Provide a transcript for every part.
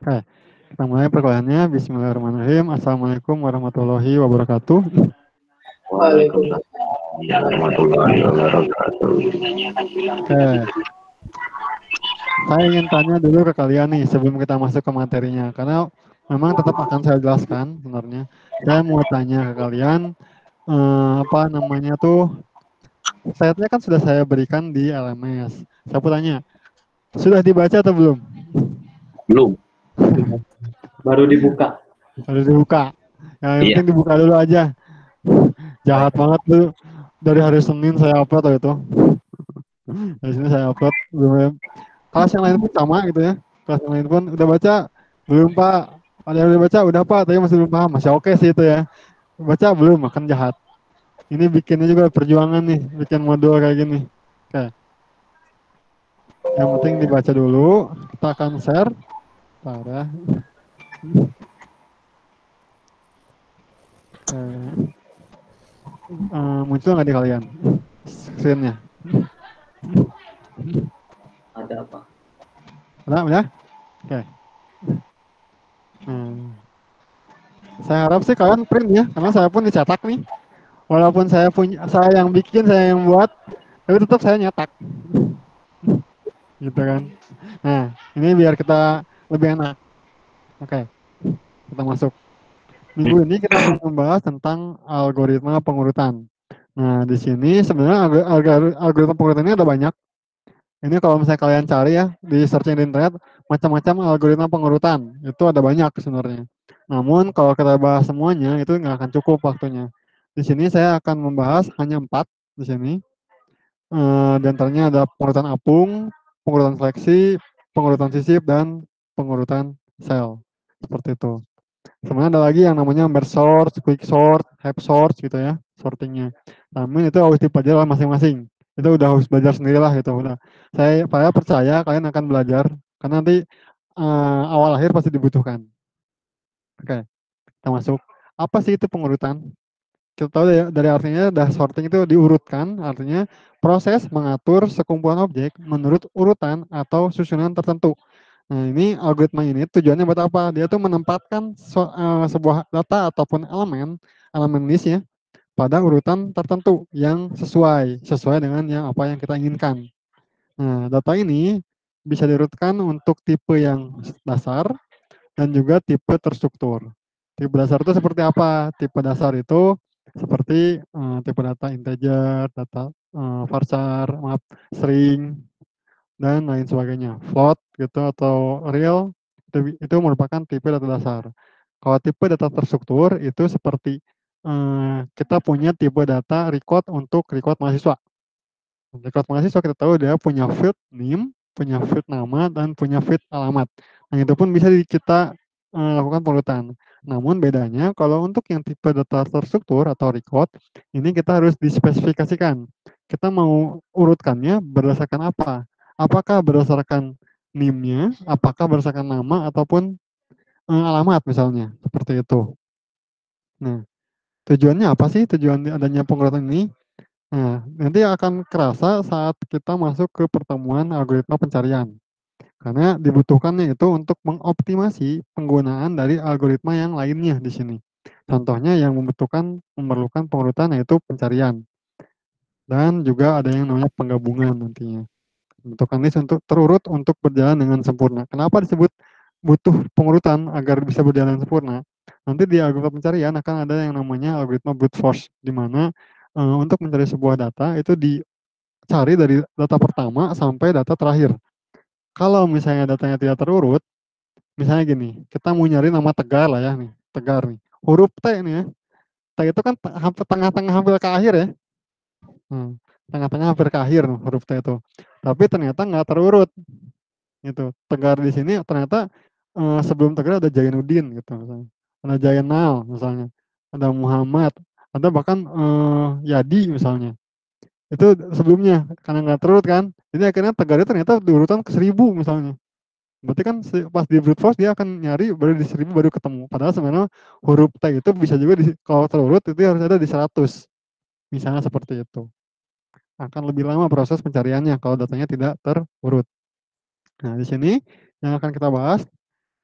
Oke, kita mulai perkuliahannya. Bismillahirrahmanirrahim. Assalamualaikum warahmatullahi wabarakatuh. Waalaikumsalam warahmatullahi wabarakatuh. Oke, saya ingin tanya dulu ke kalian nih sebelum kita masuk ke materinya. Karena memang tetap akan saya jelaskan sebenarnya. Saya mau tanya ke kalian, apa namanya tuh, slide-nya kan sudah saya berikan di LMS. Saya mau tanya, sudah dibaca atau belum? Belum. Baru dibuka. Harus dibuka. Yang Iya. penting dibuka dulu aja. Jahat banget tuh. Dari hari Senin saya upload itu. Dari sini saya upload. Kelas yang lain pun sama gitu ya. Kelas yang lain pun udah baca, belum Pak. Ada yang udah baca, udah Pak, tapi masih belum paham. Masih oke sih itu ya. Baca belum, makan jahat. Ini bikinnya juga perjuangan nih, bikin modul kayak gini. Oke. Yang penting dibaca dulu. Kita akan share. Parah. Muncul nggak di kalian screen-nya? Ada apa? Udah? Oke. Saya harap sih kalian print ya, karena saya pun dicetak nih. Walaupun saya yang bikin, saya yang buat, tapi tetap saya nyetak. Gitu kan. Nah, ini biar kita lebih enak. Oke, kita masuk. Minggu ini kita akan membahas tentang algoritma pengurutan. Nah, di sini sebenarnya algoritma pengurutan ini ada banyak. Ini kalau misalnya kalian cari ya di searching di internet, macam-macam algoritma pengurutan. Itu ada banyak sebenarnya. Namun kalau kita bahas semuanya itu nggak akan cukup waktunya. Di sini saya akan membahas hanya 4 di sini. Di antaranya ada pengurutan apung, pengurutan seleksi, pengurutan sisip, dan pengurutan sel. Seperti itu. Sebenarnya ada lagi yang namanya merge sort, quick sort, heap sort gitu ya, sortingnya. Namun itu harus dipelajari masing-masing. Itu udah harus belajar sendirilah gitu. Udah. Saya percaya kalian akan belajar karena nanti awal akhir pasti dibutuhkan. Oke, kita masuk. Apa sih itu pengurutan? Kita tahu dari artinya sorting itu diurutkan, artinya proses mengatur sekumpulan objek menurut urutan atau susunan tertentu. Nah, ini algoritma ini tujuannya buat apa? Dia tuh menempatkan sebuah data ataupun elemen list ya, pada urutan tertentu yang sesuai dengan apa yang kita inginkan. Nah, data ini bisa diurutkan untuk tipe yang dasar dan juga tipe terstruktur. Tipe dasar itu seperti apa? Tipe dasar itu seperti tipe data integer, data varchar, string, dan lain sebagainya. Float gitu atau real itu merupakan tipe data dasar. Kalau tipe data terstruktur itu seperti kita punya tipe data record untuk record mahasiswa. Record mahasiswa kita tahu dia punya field name, punya field nama, dan punya field alamat. Nah itu pun bisa kita lakukan pengurutan. Namun bedanya kalau untuk yang tipe data terstruktur atau record, ini kita harus dispesifikasikan. Kita mau urutkannya berdasarkan apa? Apakah berdasarkan NIM-nya, apakah berdasarkan nama, ataupun alamat misalnya. Seperti itu. Nah, tujuannya apa sih tujuan adanya pengurutan ini? Nah, nanti akan kerasa saat kita masuk ke pertemuan algoritma pencarian. Karena dibutuhkannya itu untuk mengoptimasi penggunaan dari algoritma yang lainnya di sini. Contohnya yang memerlukan pengurutan yaitu pencarian. Dan juga ada yang namanya penggabungan nantinya. Bentukan list untuk terurut untuk berjalan dengan sempurna. Kenapa disebut butuh pengurutan agar bisa berjalan sempurna? Nanti di algoritma pencarian akan ada yang namanya algoritma brute force, di mana untuk mencari sebuah data itu dicari dari data pertama sampai data terakhir. Kalau misalnya datanya tidak terurut, misalnya gini, kita mau nyari nama Tegar lah ya nih, Tegar nih. Huruf T nih ya. T itu kan hampir tengah-tengah hampir ke akhir ya. Tengah-tengah hampir ke akhir huruf T itu. Tapi ternyata nggak terurut. Gitu. Tegar di sini ternyata sebelum Tegar ada Jainuddin gitu misalnya. Ada Jainal misalnya. Ada Muhammad. Ada bahkan Yadi misalnya. Itu sebelumnya karena nggak terurut kan. Jadi akhirnya Tegarnya ternyata diurutan ke 1000 misalnya. Berarti kan pas di brute force dia akan nyari baru di 1000 baru ketemu. Padahal sebenarnya huruf T itu bisa juga kalau terurut itu harus ada di 100. Misalnya seperti itu. Akan lebih lama proses pencariannya kalau datanya tidak terurut. Nah, di sini yang akan kita bahas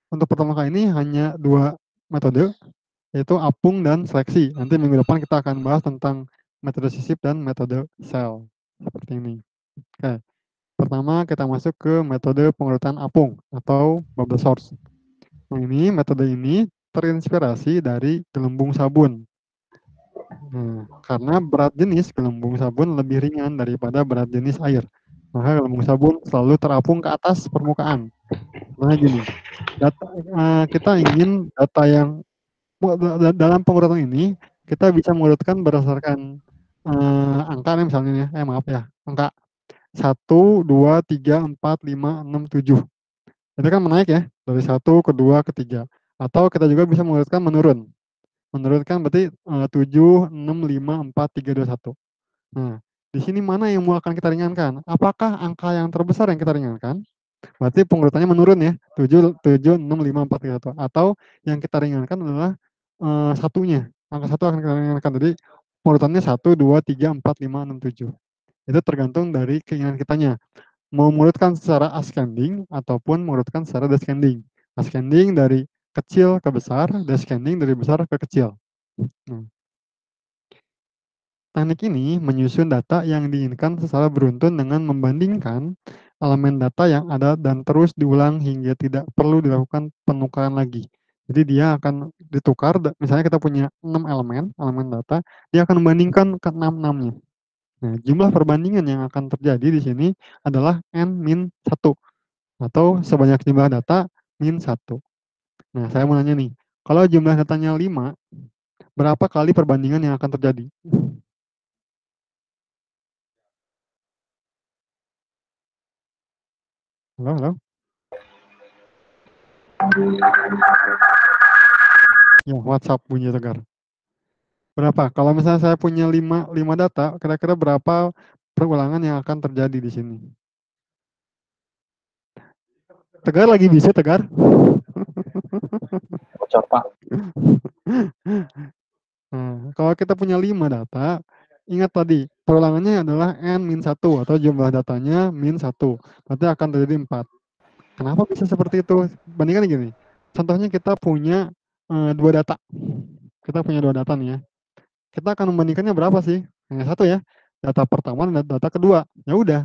untuk pertama kali ini hanya 2 metode, yaitu apung dan seleksi. Nanti minggu depan kita akan bahas tentang metode sisip dan metode sel. Seperti ini. Oke. Pertama kita masuk ke metode pengurutan apung atau bubble source. Nah, metode ini terinspirasi dari gelembung sabun. Nah, karena berat jenis gelembung sabun lebih ringan daripada berat jenis air. Maka gelembung sabun selalu terapung ke atas permukaan. Nah, gini, kita ingin data yang dalam pengurutan ini kita bisa mengurutkan berdasarkan angka misalnya ya, maaf ya, angka 1, 2, 3, 4, 5, 6, 7. Itu kan menaik ya, dari 1 ke 2 ke 3. Atau kita juga bisa mengurutkan menurun. Menurunkan berarti 7, 6, 5, 4, 3, 2, 1. Nah, di sini mana yang mau akan kita ringankan? Apakah angka yang terbesar yang kita ringankan? Berarti pengurutannya menurun ya, 7, 7, 6, 5, 4, 3, 1. Atau yang kita ringankan adalah satunya. Angka 1 akan kita ringankan. Jadi pengurutannya 1, 2, 3, 4, 5, 6, 7. Itu tergantung dari keinginan kitanya. Mau mengurutkan secara ascending ataupun mengurutkan secara descending. Ascending dari kecil ke besar, descending dari besar ke kecil. Nah, teknik ini menyusun data yang diinginkan secara beruntun dengan membandingkan elemen data yang ada dan terus diulang hingga tidak perlu dilakukan penukaran lagi. Jadi dia akan ditukar, misalnya kita punya 6 elemen data, dia akan membandingkan ke 6-6-nya. Nah, jumlah perbandingan yang akan terjadi di sini adalah n-1 atau sebanyak jumlah data min 1. Nah, saya mau nanya nih, kalau jumlah datanya 5, berapa kali perbandingan yang akan terjadi? Halo, halo? Ya, WhatsApp bunyi tegar. Berapa? Kalau misalnya saya punya 5 data, kira-kira berapa perulangan yang akan terjadi di sini? Tegar lagi bisa, Tegar? Bocor, Pak. Nah, kalau kita punya 5 data, ingat tadi, perulangannya adalah n-1 atau jumlah datanya min 1. Berarti akan terjadi 4. Kenapa bisa seperti itu? Bandingkan gini, contohnya kita punya 2 data. Kita punya 2 data nih ya. Kita akan membandingkannya berapa sih? Hanya satu ya. Data pertama dan data kedua. Ya udah,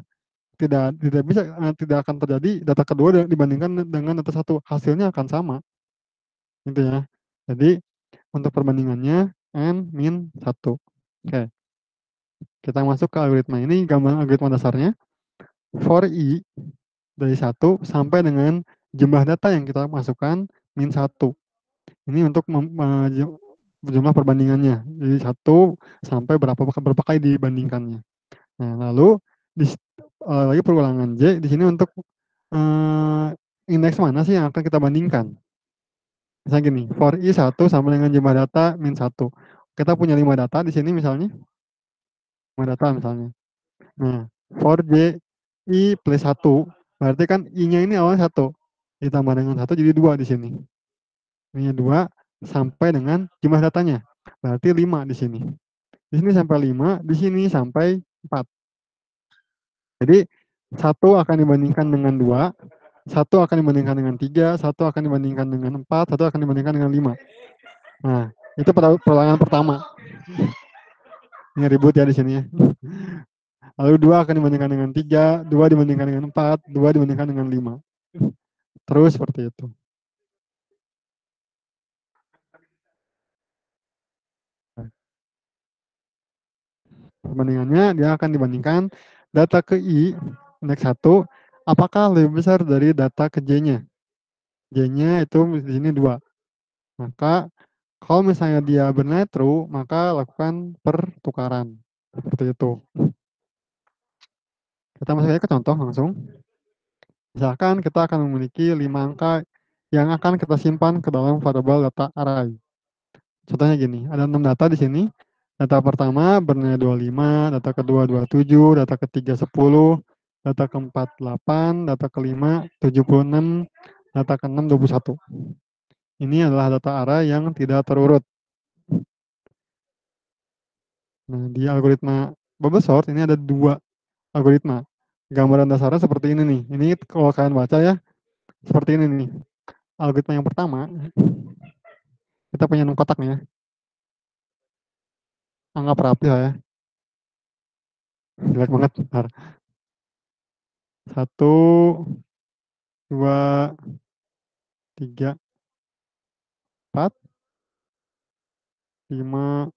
tidak bisa tidak akan terjadi data kedua dibandingkan dengan data satu. Hasilnya akan sama. Gitu ya. Jadi untuk perbandingannya n min 1. Oke. Kita masuk ke algoritma ini, gambar algoritma dasarnya. For i dari 1 sampai dengan jumlah data yang kita masukkan min 1. Ini untuk jumlah perbandingannya. Jadi 1 sampai berapa kali dibandingkannya. Nah, lalu lagi perulangan J di sini untuk indeks mana sih yang akan kita bandingkan. Misalnya gini, for i 1 sama dengan jumlah data min 1. Kita punya 5 data di sini misalnya. 5 data misalnya. Nah, for J i plus 1, berarti kan i-nya ini awalnya 1. Ditambah dengan 1 jadi 2 di sini. I-nya 2 sampai dengan jumlah datanya. Berarti 5 di sini. Di sini sampai 5, di sini sampai 4. Jadi 1 akan dibandingkan dengan 2, 1 akan dibandingkan dengan 3, 1 akan dibandingkan dengan 4, 1 akan dibandingkan dengan 5. Nah, itu perulangan pertama. Ini ribut ya di sini ya. Lalu 2 akan dibandingkan dengan 3, 2 dibandingkan dengan 4, 2 dibandingkan dengan 5. Terus seperti itu. Perbandingannya dia akan dibandingkan data ke I, indeks 1, apakah lebih besar dari data ke J-nya. J-nya itu di sini 2. Maka kalau misalnya dia bernilai true, maka lakukan pertukaran. Seperti itu. Kita masuk aja ke contoh langsung. Misalkan kita akan memiliki 5 angka yang akan kita simpan ke dalam variabel data array. Contohnya gini, ada 6 data di sini. Data pertama bernilai 25, data kedua 27, data ketiga 10, data keempat 8, data kelima 76, data keenam 21. Ini adalah data array yang tidak terurut. Nah, di algoritma bubble sort ini ada 2 algoritma. Gambaran dasarnya seperti ini nih. Ini kalau kalian baca ya, seperti ini nih. algoritma yang pertama, kita punya 6 kotak nih ya. Anggap rapi lah ya. Jelek banget. Bentar. 1, 2, 3, 4, 5,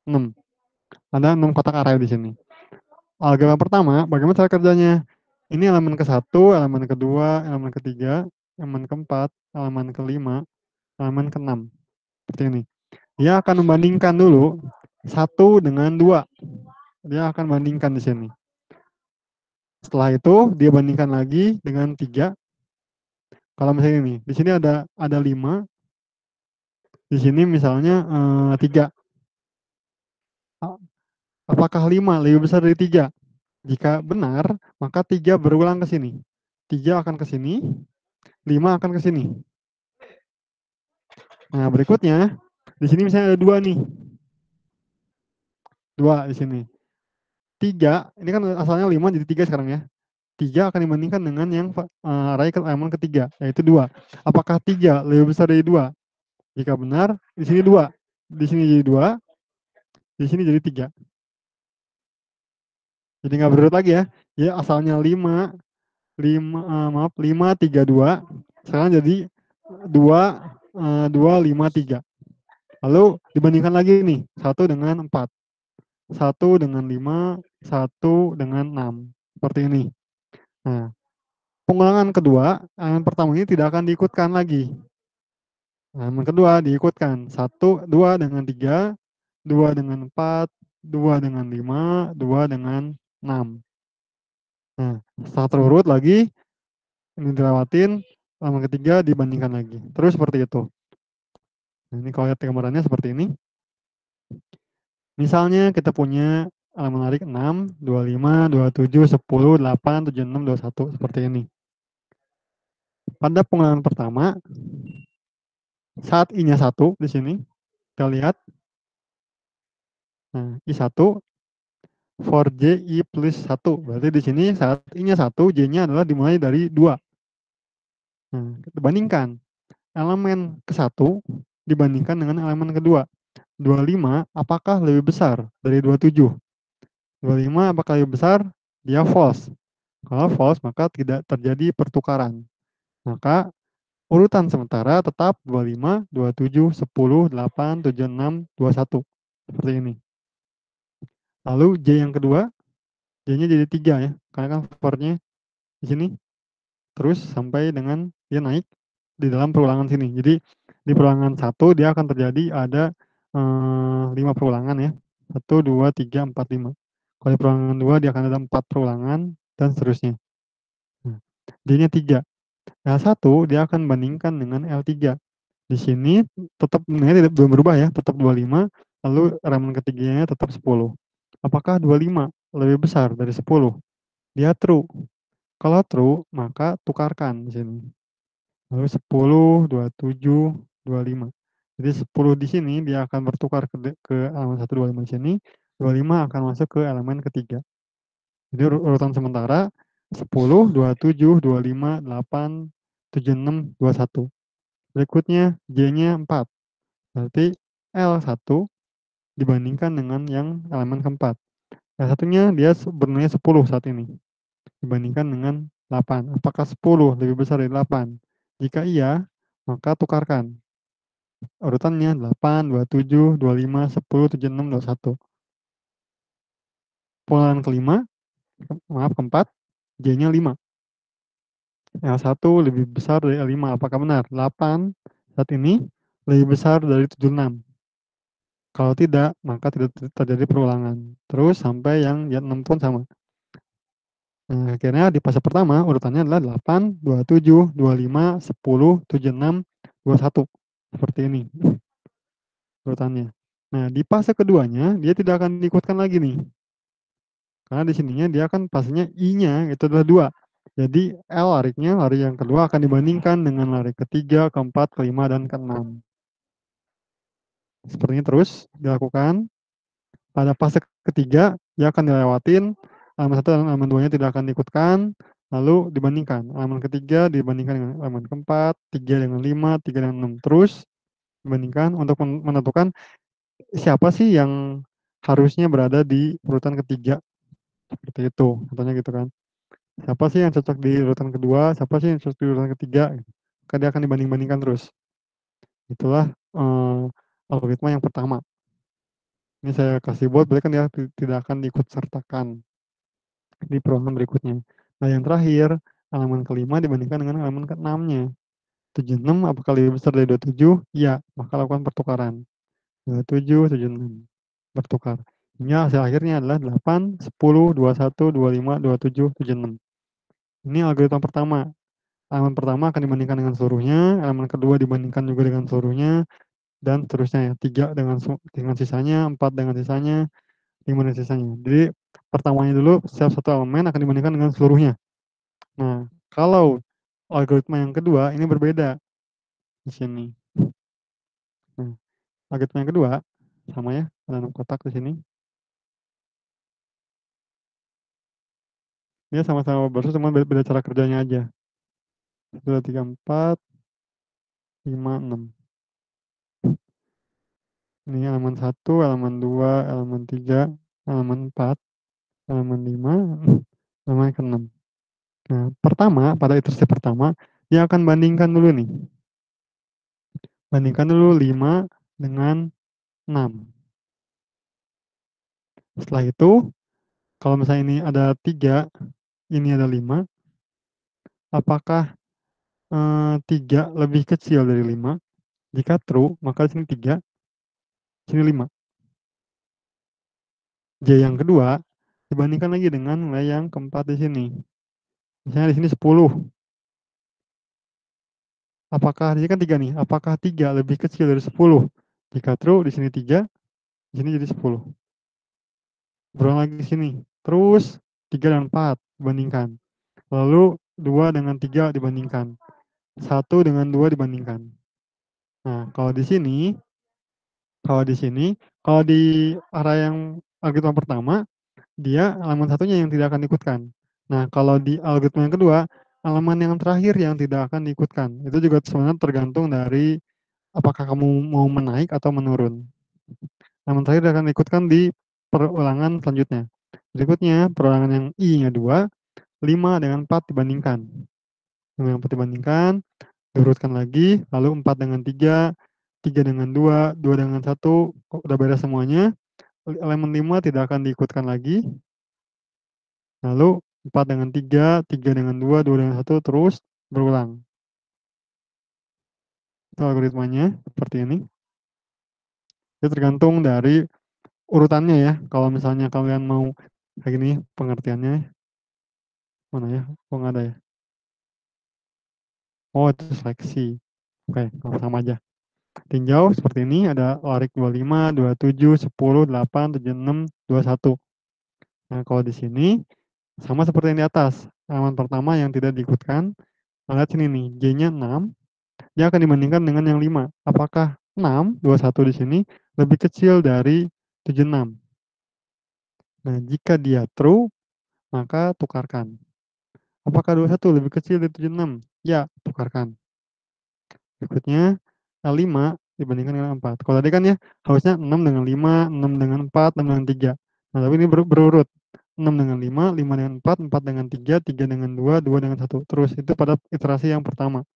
6. Ada 6 kotak array di sini. Algoritma pertama, bagaimana cara kerjanya? Ini elemen ke-1, elemen kedua, elemen ketiga, elemen keempat, elemen kelima, elemen keenam. Seperti ini. Dia akan membandingkan dulu 1 dengan 2. Dia akan bandingkan di sini. Setelah itu, dia bandingkan lagi dengan 3. Kalau misalnya ini, di sini ada 5, di sini misalnya 3. Apakah 5 lebih besar dari 3? Jika benar, maka 3 berulang ke sini. 3 akan ke sini, 5 akan ke sini. Nah, berikutnya, di sini misalnya ada 2 nih. 2 di sini. 3, ini kan asalnya 5 jadi 3 sekarang ya. 3 akan dibandingkan dengan yang array elemen ketiga, yaitu 2. Apakah 3 lebih besar dari 2? Jika benar, di sini 2. Di sini jadi 2, di sini jadi 3. Jadi nggak berurut lagi ya. Ya asalnya 5, 5, 3, 2. Sekarang jadi 2, 2, 5, 3. Lalu dibandingkan lagi nih, 1 dengan 4. 1 dengan 5, 1 dengan 6. Seperti ini. Nah, pengulangan kedua, elemen pertama ini tidak akan diikutkan lagi. Elemen kedua diikutkan. 1, 2 dengan 3, 2 dengan 4, 2 dengan 5, 2 dengan 6. Nah, setelah terurut lagi, ini dilewatin, elemen ketiga dibandingkan lagi. Terus seperti itu. Nah, ini kalau lihat gambarannya seperti ini. Misalnya kita punya elemen larik 6, 25, 27, 10, 8, 76, 21. Seperti ini. Pada pengulangan pertama, saat I-nya 1 di sini, kita lihat. Nah, I1 for J I plus 1. Berarti di sini saat I-nya 1, J-nya adalah dimulai dari 2. Nah, kita bandingkan. Elemen ke-1 dibandingkan dengan elemen kedua. 25 apakah lebih besar dari 27? 25 apakah lebih besar? Dia false. Kalau false, maka tidak terjadi pertukaran. Maka urutan sementara tetap 25, 27, 10, 8, 76, 21. Seperti ini. Lalu J yang kedua, J-nya jadi 3 ya. Karena kan for-nya di sini. Terus sampai dengan dia naik di dalam perulangan sini. Jadi di perulangan 1 dia akan terjadi ada 5 perulangan ya. 1, 2, 3, 4, 5. Kalau di perulangan 2 dia akan ada 4 perulangan dan seterusnya. Nah, D-nya 3. L1 dia akan bandingkan dengan L3. Di sini tetap nilainya belum berubah ya, tetap 25, lalu elemen ketiganya tetap 10. Apakah 25 lebih besar dari 10? Dia true. Kalau true, maka tukarkan di sini. Lalu 10, 27, 25. Jadi 10 di sini dia akan bertukar ke elemen 1, 25 di sini. 25 akan masuk ke elemen ketiga. Jadi urutan sementara 10, 27, 25, 8, 76, 21. Berikutnya J-nya 4. Berarti L1 dibandingkan dengan yang elemen keempat. L1-nya dia bernilai 10 saat ini. Dibandingkan dengan 8. Apakah 10 lebih besar dari 8? Jika iya, maka tukarkan. Urutannya 8, 27, 25, 10, 76, 21. Pengulangan kelima, keempat, J-nya 5. L1 lebih besar dari L5. Apakah benar? 8 saat ini lebih besar dari 76. Kalau tidak, maka tidak terjadi perulangan. Terus sampai yang 6 pun sama. Nah, akhirnya di fase pertama urutannya adalah 8, 27, 25, 10, 76, 21. Seperti ini urutannya. Nah, di fase keduanya dia tidak akan diikutkan lagi nih. Karena di sininya dia kan fasenya I-nya itu adalah 2. Jadi L lariknya, lari yang kedua akan dibandingkan dengan lari ketiga, keempat, kelima, dan keenam. Seperti ini terus dilakukan. Pada fase ketiga, dia akan dilewatin. Elemen 1 dan elemen 2-nya tidak akan diikutkan. Lalu dibandingkan, elemen ketiga dibandingkan dengan elemen keempat, 3 dengan 5, 3 dengan 6. Terus dibandingkan untuk menentukan siapa sih yang harusnya berada di urutan ketiga. Seperti itu, contohnya gitu kan. Siapa sih yang cocok di urutan kedua, siapa sih yang cocok di urutan ketiga. Maka dia akan dibanding-bandingkan terus. Itulah algoritma yang pertama. Ini saya kasih buat, berarti kan dia tidak akan diikut sertakan di perubahan berikutnya. Nah, yang terakhir, elemen kelima dibandingkan dengan elemen keenamnya. 76 apakah lebih besar dari 27? Ya, maka lakukan pertukaran. 27, 76. Bertukar. Hingga hasil akhirnya adalah 8, 10, 21, 25, 27, 76. Ini algoritma pertama. Elemen pertama akan dibandingkan dengan seluruhnya, elemen kedua dibandingkan juga dengan seluruhnya, dan seterusnya ya. 3 dengan sisanya, 4 dengan sisanya, 5 dengan sisanya. Jadi pertamanya dulu, setiap satu elemen akan dibandingkan dengan seluruhnya. Nah, kalau algoritma yang kedua, ini berbeda di sini. Nah, algoritma yang kedua, sama ya, ada 6 kotak di sini. Dia sama-sama berdasar, cuma beda cara kerjanya aja. 1, 2, 3, 4, 5, 6. Ini elemen 1, elemen 2, elemen 3, elemen 4, elemen 5, elemen ke-6. Nah, pertama, pada iterasi pertama, dia akan bandingkan dulu nih. Bandingkan dulu 5 dengan 6. Setelah itu, kalau misalnya ini ada 3, ini ada 5, apakah 3 lebih kecil dari 5? Jika true, maka sini 3, sini 5. J yang kedua, dibandingkan lagi dengan nilai yang keempat di sini. Misalnya di sini 10. Apakah, di sini kan 3 nih, apakah 3 lebih kecil dari 10? Jika true, di sini 3, di sini jadi 10. Berulang lagi di sini. Terus 3 dan 4 dibandingkan. Lalu 2 dengan 3 dibandingkan. 1 dengan 2 dibandingkan. Nah, kalau di arah yang algoritma pertama, dia elemen satunya yang tidak akan diikutkan. Nah, kalau di algoritma yang kedua, elemen yang terakhir yang tidak akan diikutkan. Itu juga sebenarnya tergantung dari apakah kamu mau menaik atau menurun. Elemen terakhir akan diikutkan di perulangan selanjutnya. Berikutnya, perulangan yang I-nya 2, 5 dengan 4 dibandingkan. 5 dengan 4 dibandingkan, diurutkan lagi, lalu 4 dengan 3, 3 dengan 2, 2 dengan 1, udah beres semuanya. Elemen 5 tidak akan diikutkan lagi. Lalu 4 dengan 3, 3 dengan 2, 2 dengan 1, terus berulang. Itu algoritmanya seperti ini. Itu tergantung dari urutannya ya. Kalau misalnya kalian mau kayak gini pengertiannya, mana ya? Oh nggak ada ya? Oh itu seleksi. Oke, sama aja. Tinjau seperti ini, ada warik 25, 27, 10, 8, 76, 21. Nah kalau di sini, sama seperti yang di atas. Elemen pertama yang tidak diikutkan, nah, lihat sini nih, J-nya 6, dia akan dibandingkan dengan yang 5. Apakah 6, 21 di sini, lebih kecil dari 76? Nah jika dia true, maka tukarkan. Apakah 21 lebih kecil dari 76? Ya, tukarkan. Berikutnya, L5 dibandingkan dengan 4. Kalau tadi kan ya, harusnya 6 dengan 5, 6 dengan 4, 6 dengan 3. Nah, tapi ini berurut. 6 dengan 5, 5 dengan 4, 4 dengan 3, 3 dengan 2, 2 dengan 1. Terus, itu pada iterasi yang pertama.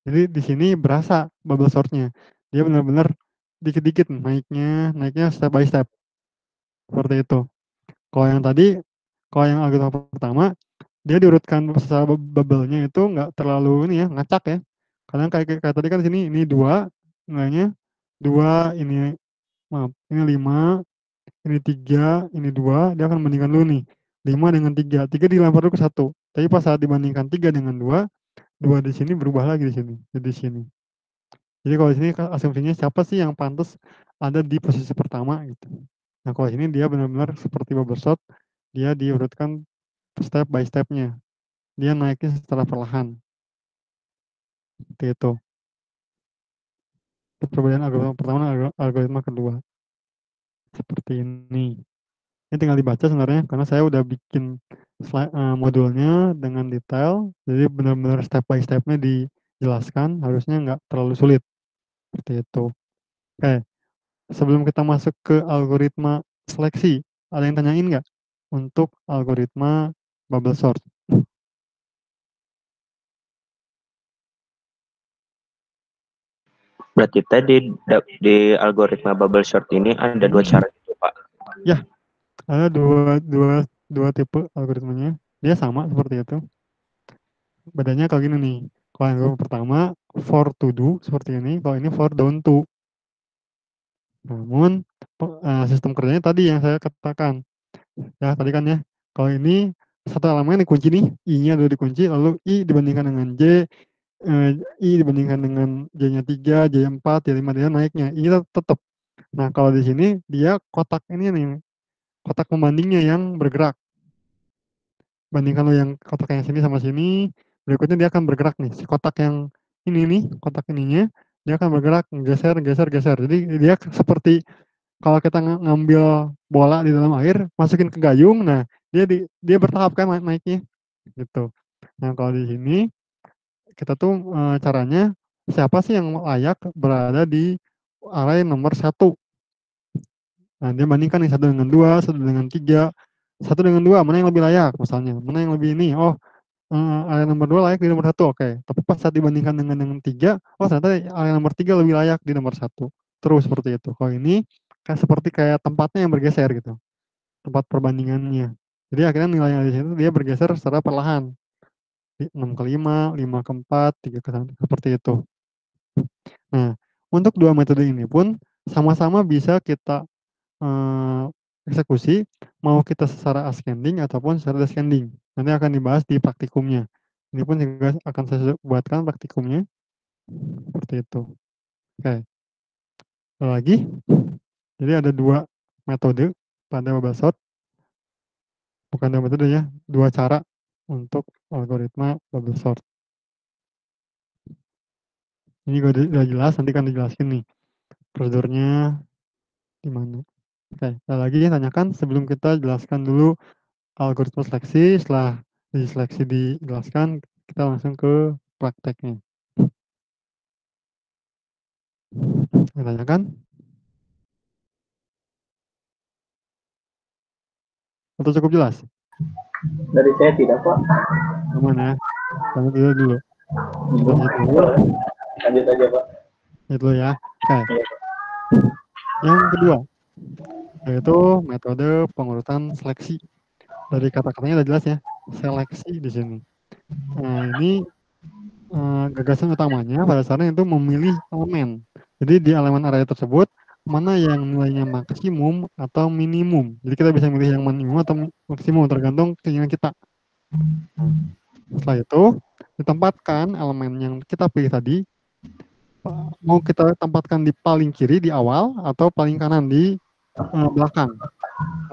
Jadi, di sini berasa bubble sort-nya. Dia benar-benar dikit-dikit naiknya step by step. Seperti itu. Kalau yang tadi, kalau yang algoritma pertama, dia diurutkan secara bubble-nya itu nggak terlalu ini ya, ngacak ya. Karena kayak tadi kan sini ini 2 nilainya, 2 ini maaf, ini 5, ini 3, ini 2, dia akan bandingkan dulu nih. 5 dengan 3, 3 dilempar dulu ke 1. Tapi pas saat dibandingkan 3 dengan 2, 2 di sini berubah lagi di sini, di sini. Jadi kalau di sini asumsinya siapa sih yang pantas ada di posisi pertama gitu. Nah kalau ini dia benar-benar seperti bubble sort, dia diurutkan step by step-nya. Dia naiknya secara perlahan. Seperti itu. Perbedaan algoritma pertama dan algoritma kedua. Seperti ini. Ini tinggal dibaca sebenarnya karena saya udah bikin modulnya dengan detail, jadi benar-benar step by step-nya dijelaskan, harusnya nggak terlalu sulit seperti itu. Oke, sebelum kita masuk ke algoritma seleksi, ada yang tanyain nggak untuk algoritma bubble sort? Berarti tadi di algoritma bubble sort ini ada dua cara itu, Pak. Ya, ada dua tipe algoritmanya. Dia sama seperti itu. Bedanya kalau gini nih. Kalau yang pertama for to do seperti ini, kalau ini for don't to. Namun sistem kerjanya tadi yang saya katakan. Ya, tadi kan ya. Kalau ini satu elemen dikunci nih, I-nya udah dikunci, lalu I dibandingkan dengan J, I dibandingkan dengan J-nya 3, J4, J5, dia naiknya. I tetap. Nah, kalau di sini dia kotak ini nih, kotak pembandingnya yang bergerak. Bandingkan lo yang kotak yang sini sama sini, berikutnya dia akan bergerak nih. Si kotak yang ini nih, kotak ininya, dia akan bergerak, geser, geser, geser. Jadi dia seperti kalau kita ngambil bola di dalam air, masukin ke gayung, nah dia bertahap kan naiknya, gitu. Nah kalau di sini kita tuh caranya siapa sih yang layak berada di area nomor 1. Nah dia bandingkan nih 1 dengan 2, 1 dengan 3, 1 dengan 2 mana yang lebih layak misalnya, mana yang lebih ini, oh area nomor 2 layak di nomor 1, oke. Tapi pas saat dibandingkan dengan 3, oh ternyata area nomor 3 lebih layak di nomor 1. Terus seperti itu. Kalau ini seperti kayak tempatnya yang bergeser gitu, tempat perbandingannya. Jadi akhirnya nilainya di situ dia bergeser secara perlahan. 6 ke 5, 5 ke 4, 3 ke 1, seperti itu. Nah, untuk dua metode ini pun sama-sama bisa kita eksekusi, mau kita secara ascending ataupun secara descending. Nanti akan dibahas di praktikumnya. Ini pun juga akan saya buatkan praktikumnya. Seperti itu. Oke. Ada lagi. Jadi ada dua metode pada bubble sort. Bukan dua metode ya, dua cara untuk algoritma bubble sort. Ini udah jelas, nanti akan dijelasin nih prosedurnya di mana. Oke, ada lagi yang tanyakan sebelum kita jelaskan dulu algoritma seleksi. Setelah seleksi dijelaskan, kita langsung ke prakteknya. Tanyakan? Atau cukup jelas? Dari saya tidak, Pak. Aman ya? Lanjut dulu. Lanjut dulu. Lanjut aja, Pak. Lanjut dulu ya. Oke. Yang kedua, yaitu metode pengurutan seleksi. Dari kata-katanya udah jelas ya, seleksi di sini. Nah, ini gagasan utamanya pada dasarnya itu memilih elemen. Jadi di elemen array tersebut, mana yang nilainya maksimum atau minimum. Jadi kita bisa milih yang minimum atau maksimum, tergantung keinginan kita. Nah, setelah itu, ditempatkan elemen yang kita pilih tadi, mau kita tempatkan di paling kiri di awal, atau paling kanan di belakang,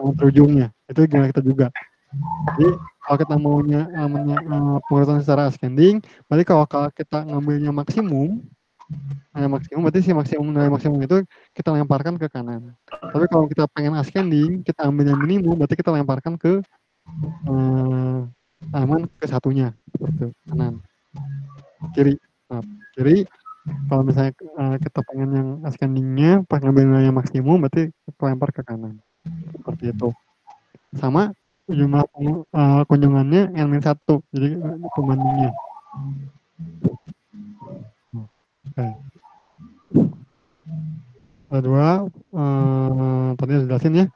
ujungnya. Itu gimana kita juga. Jadi kalau kita maunya pengurutan secara ascending, berarti kalau kita ngambilnya maksimum, berarti si nilai maksimum itu kita lemparkan ke kanan. Tapi kalau kita pengen ascending, kita ambilnya minimum, berarti kita lemparkan ke elemen ke satunya, seperti kanan, kiri. Nah, kiri. Kalau misalnya kita pengen yang ascendingnya, pas ngambil nilai maksimum, berarti kita lempar ke kanan, seperti itu. Sama jumlah kunjungannya N-1, jadi pembandingnya. Oke. Ada dua, tadi sudah jelasin ya,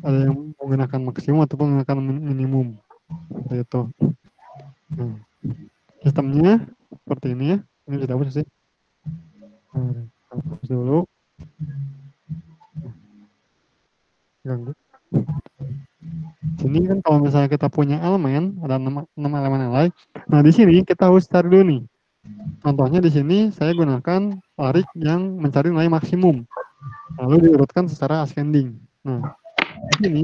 ada yang menggunakan maksimum ataupun menggunakan minimum, seperti itu. Nah, sistemnya seperti ini ya, ini sudah hapus sih. Hapus dulu. Ganggu. Sini kan kalau misalnya kita punya elemen, ada 6 elemen array. Nah, di sini kita harus cari dulu nih. Contohnya di sini saya gunakan tarik yang mencari nilai maksimum. Lalu diurutkan secara ascending. Nah, di sini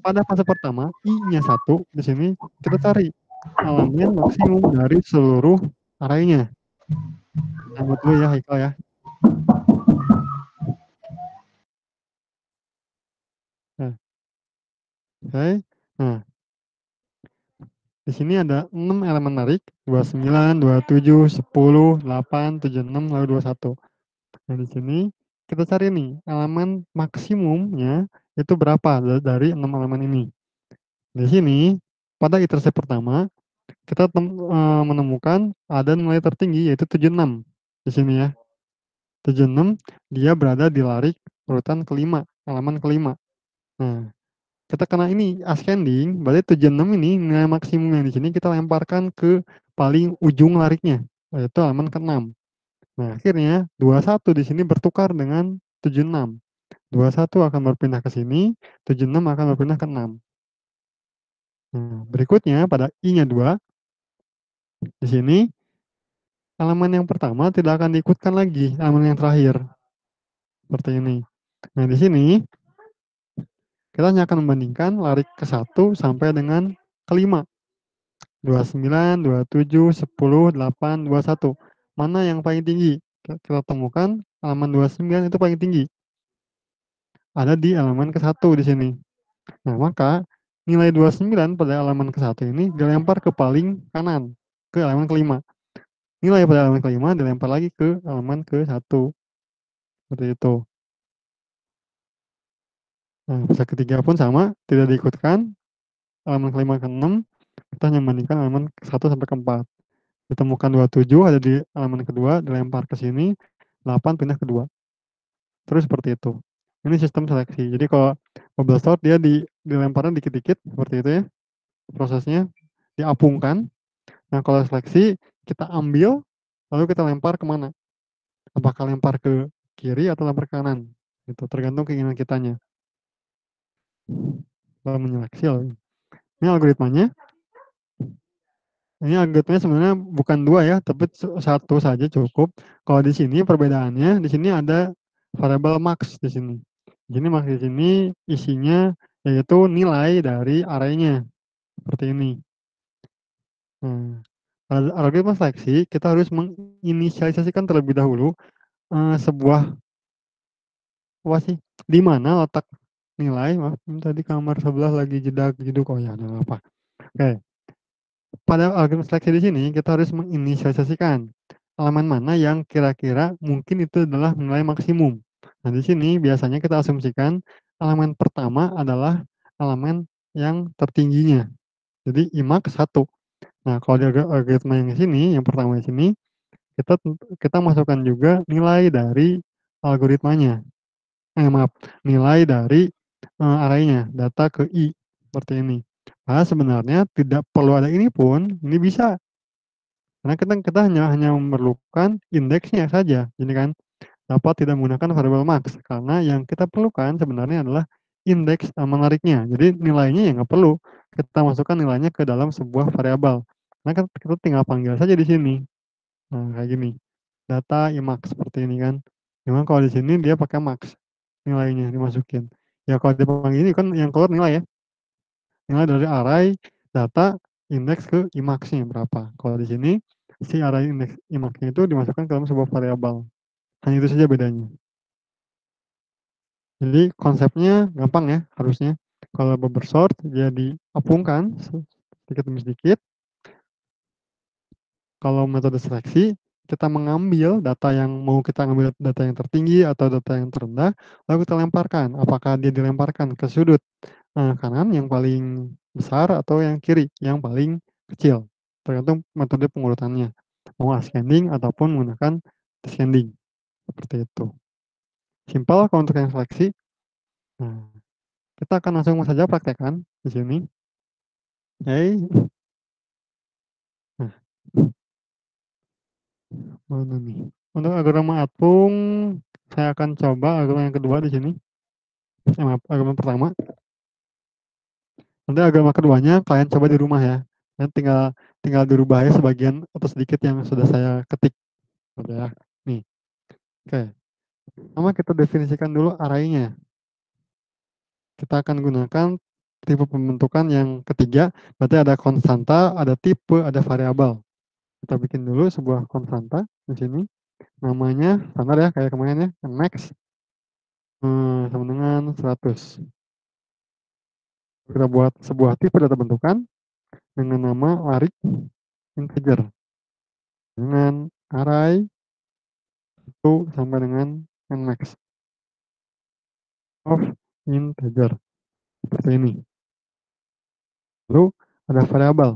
pada fase pertama I-nya 1, di sini kita cari elemen maksimum dari seluruh array-nya. Yang dulu ya, Haikal ya. Nah, Oke. Nah, di sini ada 6 elemen narik, 29, 27, 10, 8, 76, lalu 21. Nah, di sini kita cari nih elemen maksimumnya itu berapa dari 6 elemen ini. Di sini pada iterasi pertama kita menemukan ada nilai tertinggi yaitu 76 di sini ya. 76 dia berada di larik urutan kelima, elemen kelima. Nah, kita kena ini ascending, berarti 76 ini nilai maksimum yang di sini kita lemparkan ke paling ujung lariknya, yaitu elemen ke-6. Nah, akhirnya 21 di sini bertukar dengan 76. 21 akan berpindah ke sini, 76 akan berpindah ke 6. Nah, berikutnya pada I-nya 2, di sini elemen yang pertama tidak akan diikutkan lagi elemen yang terakhir. Seperti ini. Nah, di sini kita hanya akan membandingkan larik ke-1 sampai dengan kelima. 29, 27, 10, 8, 21. Mana yang paling tinggi? Kita temukan elemen 29 itu paling tinggi. Ada di elemen ke-1 di sini. Nah, maka nilai 29 pada elemen ke-1 ini dilempar ke paling kanan, ke elemen kelima. Nilai pada elemen kelima dilempar lagi ke elemen ke-1. Seperti itu. Nah, fase ketiga pun sama, tidak diikutkan. Elemen kelima ke-6, kita hanya membandingkan elemen ke-1 sampai ke-4. Ditemukan 27 ada di elemen kedua, dilempar ke sini, 8 pindah ke 2. Terus seperti itu. Ini sistem seleksi. Jadi kalau bubble sort dia dilemparnya dikit-dikit seperti itu ya. Prosesnya diapungkan. Nah, kalau seleksi kita ambil lalu kita lempar kemana? Apakah lempar ke kiri atau lempar ke kanan? Itu tergantung keinginan kitanya. Kalau menyeleksi loh. Ini algoritmanya. Ini algoritmanya sebenarnya bukan 2 ya, tapi 1 saja cukup. Kalau di sini perbedaannya, di sini ada variabel max di sini. Jadi max di sini isinya yaitu nilai dari arraynya seperti ini. Nah, pada algoritma seleksi kita harus menginisialisasikan terlebih dahulu sebuah apa sih? Di mana letak nilai? Maaf, tadi kamar sebelah lagi jedak-jeduk. Oh ya, nggak apa. Oke. Pada algoritma seleksi di sini kita harus menginisialisasikan elemen mana yang kira-kira mungkin itu adalah nilai maksimum. Nah, di sini biasanya kita asumsikan elemen pertama adalah elemen yang tertingginya. Jadi IMAX 1. Nah, kalau di algoritma yang sini, yang pertama di sini, kita masukkan juga nilai dari algoritmanya. Maaf, nilai dari arraynya, data ke I, seperti ini. Nah, sebenarnya tidak perlu ada ini pun, ini bisa. Karena kita hanya memerlukan indeksnya saja. Ini kan dapat tidak menggunakan variabel max. Karena yang kita perlukan sebenarnya adalah indeks menariknya. Jadi nilainya ya nggak perlu. Kita masukkan nilainya ke dalam sebuah variabel. Nah, kita tinggal panggil saja di sini. Nah, kayak gini. Data IMAX seperti ini kan. Memang kalau di sini dia pakai max nilainya dimasukin. Ya kalau dipanggil ini kan yang keluar nilai ya. Nilai dari array data indeks ke IMAX-nya berapa. Kalau di sini si array indeks IMAX-nya itu dimasukkan ke dalam sebuah variabel. Hanya itu saja bedanya. Jadi konsepnya gampang ya harusnya. Kalau bubble sort dia diapungkan sedikit demi sedikit. Kalau metode seleksi kita mengambil data yang mau kita ambil data yang tertinggi atau data yang terendah, lalu kita lemparkan. Apakah dia dilemparkan ke sudut kanan yang paling besar atau yang kiri yang paling kecil, tergantung metode pengurutannya. Mau ascending ataupun menggunakan descending seperti itu. Simpel kalau untuk yang seleksi. Nah, kita akan langsung saja praktekkan di sini. Oke. Nah, mana nih? Untuk algoritma apung, saya akan coba algoritma yang kedua di sini. Maaf, algoritma pertama. Nanti algoritma keduanya kalian coba di rumah ya. Dan tinggal dirubah ya sebagian atau sedikit yang sudah saya ketik. Oke ya. Nih. Oke. Pertama kita definisikan dulu arraynya. Kita akan gunakan tipe pembentukan yang ketiga. Berarti ada konstanta, ada tipe, ada variabel. Kita bikin dulu sebuah konstanta di sini. Namanya standar ya, kayak kemarin ya, yang max sama dengan 100. Kita buat sebuah tipe data bentukan dengan nama larik integer dengan array itu sampai dengan nmax of integer seperti ini. Lalu ada variabel.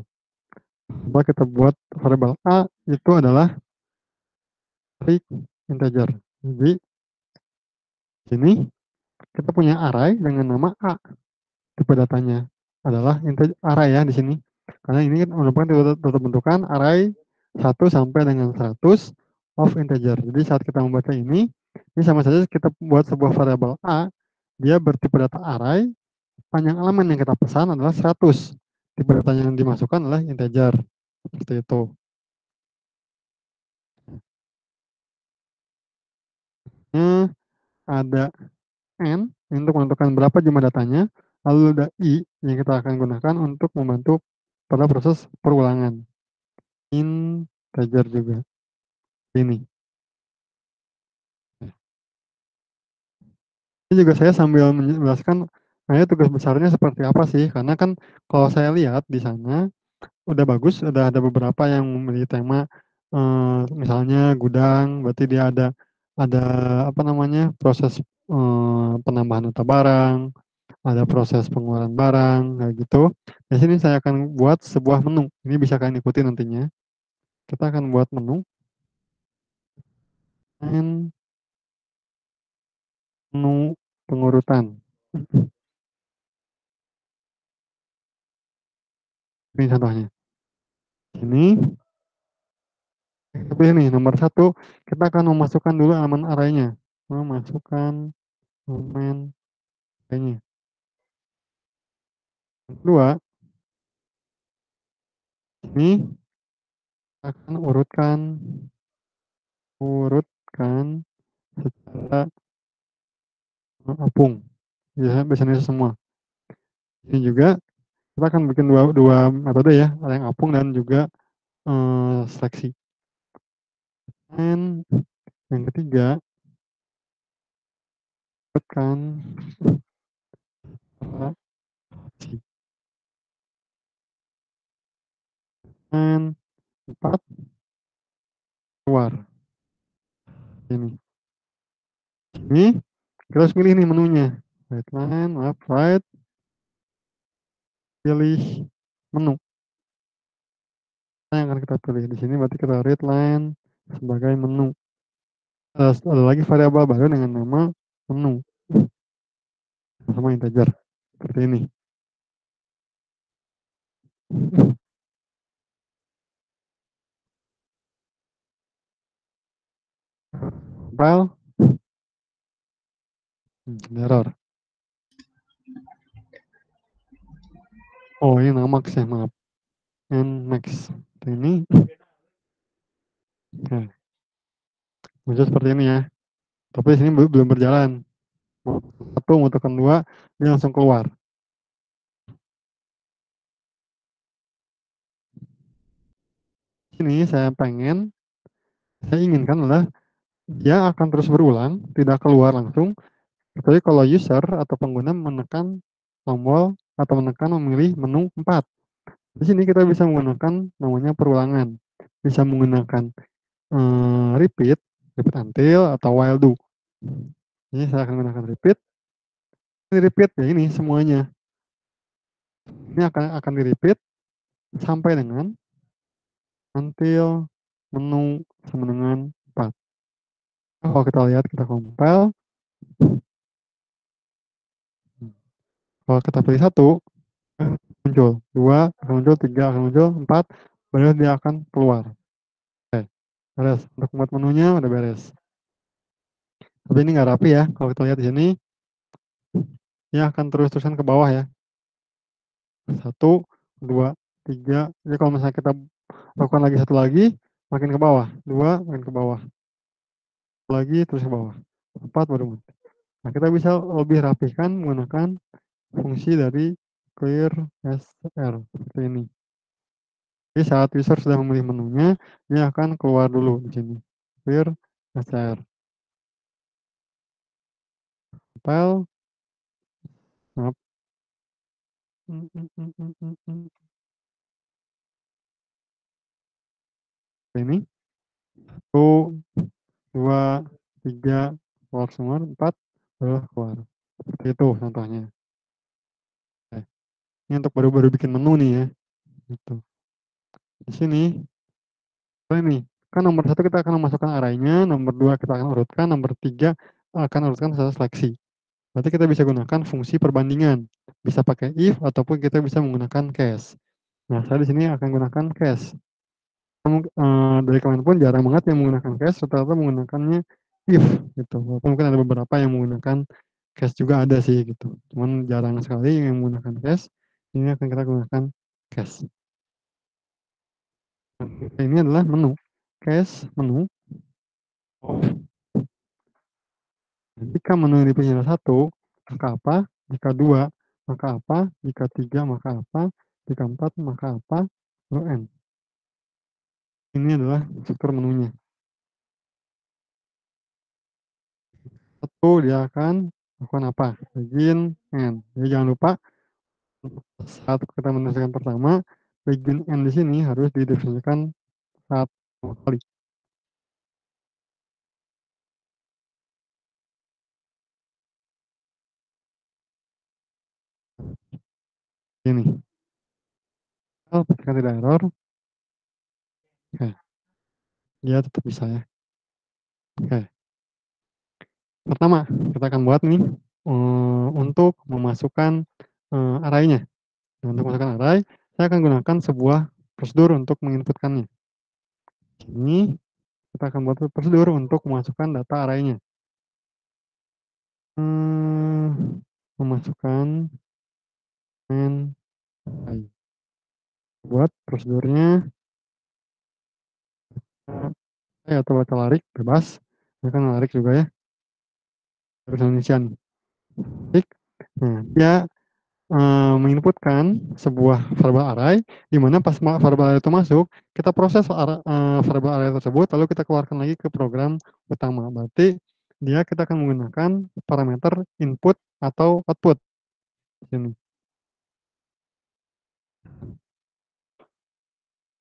Coba kita buat variabel a itu adalah larik integer. Jadi sini kita punya array dengan nama a. Tipe datanya adalah array ya di sini. Karena ini kan merupakan data bentukan array 1 sampai dengan 100 of integer. Jadi saat kita membaca ini sama saja kita buat sebuah variabel a, dia bertipe data array, panjang elemen yang kita pesan adalah 100. Tipe data yang dimasukkan adalah integer. Seperti itu. Ada n untuk menentukan berapa jumlah datanya, lalu ada i yang kita akan gunakan untuk membantu pada proses perulangan. Integer juga. Ini. Ini juga saya sambil menjelaskan, tugas besarnya seperti apa sih? Karena kan kalau saya lihat di sana udah bagus, udah ada beberapa yang memiliki tema misalnya gudang, berarti dia ada apa namanya proses penambahan data barang, ada proses pengeluaran barang, kayak gitu. Di sini saya akan buat sebuah menu. Ini bisa kalian ikuti nantinya. Kita akan buat menu. Dan menu pengurutan. Ini contohnya. Ini. Tapi ini nomor 1, kita akan memasukkan dulu elemen arraynya. Memasukkan elemen arraynya. Yang kedua, ini akan urutkan secara apung. Biasanya semua. Ini juga kita akan bikin dua metode ya, ada yang apung dan juga seleksi. Dan yang ketiga, urutkan seleksi. Dan 4, keluar. Ini kita harus pilih nih menunya. Right, pilih menu. Yang akan kita pilih di sini berarti kita read line sebagai menu. Ada lagi variabel baru dengan nama menu sama integer seperti ini. File error. Oh ini namax ya, maaf. Nmax ini. Oke. Muncul seperti ini ya. Tapi di sini belum berjalan. Satu mau tekan 2, dia langsung keluar. Ini saya inginkan adalah dia akan terus berulang, tidak keluar langsung, kecuali kalau user atau pengguna menekan tombol atau memilih menu 4. Di sini kita bisa menggunakan namanya perulangan. Bisa menggunakan repeat until atau while do. Ini saya akan menggunakan repeat. Ini repeat ya, ini semuanya. Ini akan di repeat sampai dengan until menu sama dengan 4. Kalau kita lihat, kita compile. Kalau kita pilih 1, muncul. 2 akan muncul, 3 akan muncul, 4 baru dia akan keluar. Oke, beres. Untuk membuat menunya udah beres. Tapi ini nggak rapi ya. Kalau kita lihat di sini, dia akan terus-terusan ke bawah ya. 1, 2, 3. Jadi kalau misalnya kita lakukan lagi satu lagi, makin ke bawah. 2, makin ke bawah. Lagi, terus ke bawah. 4 baru muncul. Nah, kita bisa lebih rapihkan menggunakan fungsi dari clear SR seperti ini. Jadi saat user sudah memilih menunya, dia akan keluar dulu di sini. Clear SR. File. Maaf. Ini 1, 2, 3, keluar semua, 4, keluar. Seperti itu contohnya. Oke. Ini untuk baru-baru bikin menu nih ya. Gitu. Di sini, ini kan nomor 1 kita akan memasukkan arraynya, nomor 2 kita akan urutkan, nomor 3 akan urutkan sesuai seleksi. Berarti kita bisa gunakan fungsi perbandingan. Bisa pakai if ataupun kita bisa menggunakan case. Nah, saya di sini akan gunakan case. Dari kemarin pun jarang banget yang menggunakan case, rata-rata menggunakannya if gitu. Walaupun mungkin ada beberapa yang menggunakan case juga ada sih gitu. Cuman jarang sekali yang menggunakan case. Ini akan kita gunakan case. Nah, ini adalah menu. Case menu. Jika menu yang dipilih adalah 1, maka apa? Jika 2, maka apa? Jika 3, maka apa? Jika 4, maka apa? Lalu N. Ini adalah struktur menunya. 1, dia akan lakukan apa? Begin N. Jadi jangan lupa saat kita menyelesaikan pertama, begin N di sini harus didefinisikan 1 kali. Ini. Pastikan tidak error. Oke. Dia tetap bisa ya. Oke. Pertama, kita akan buat nih untuk memasukkan arraynya. Nah, untuk memasukkan array, saya akan gunakan sebuah prosedur untuk menginputkannya. Ini kita akan buat prosedur untuk memasukkan data arraynya. Memasukkan main array. Buat prosedurnya atau baca larik bebas. Ini kan larik juga ya. Bahasa Indonesia nih. Nah, dia menginputkan sebuah verbal array, di mana pas verbal array itu masuk, kita proses verbal array tersebut, lalu kita keluarkan lagi ke program utama. Berarti dia kita akan menggunakan parameter input atau output. Sini.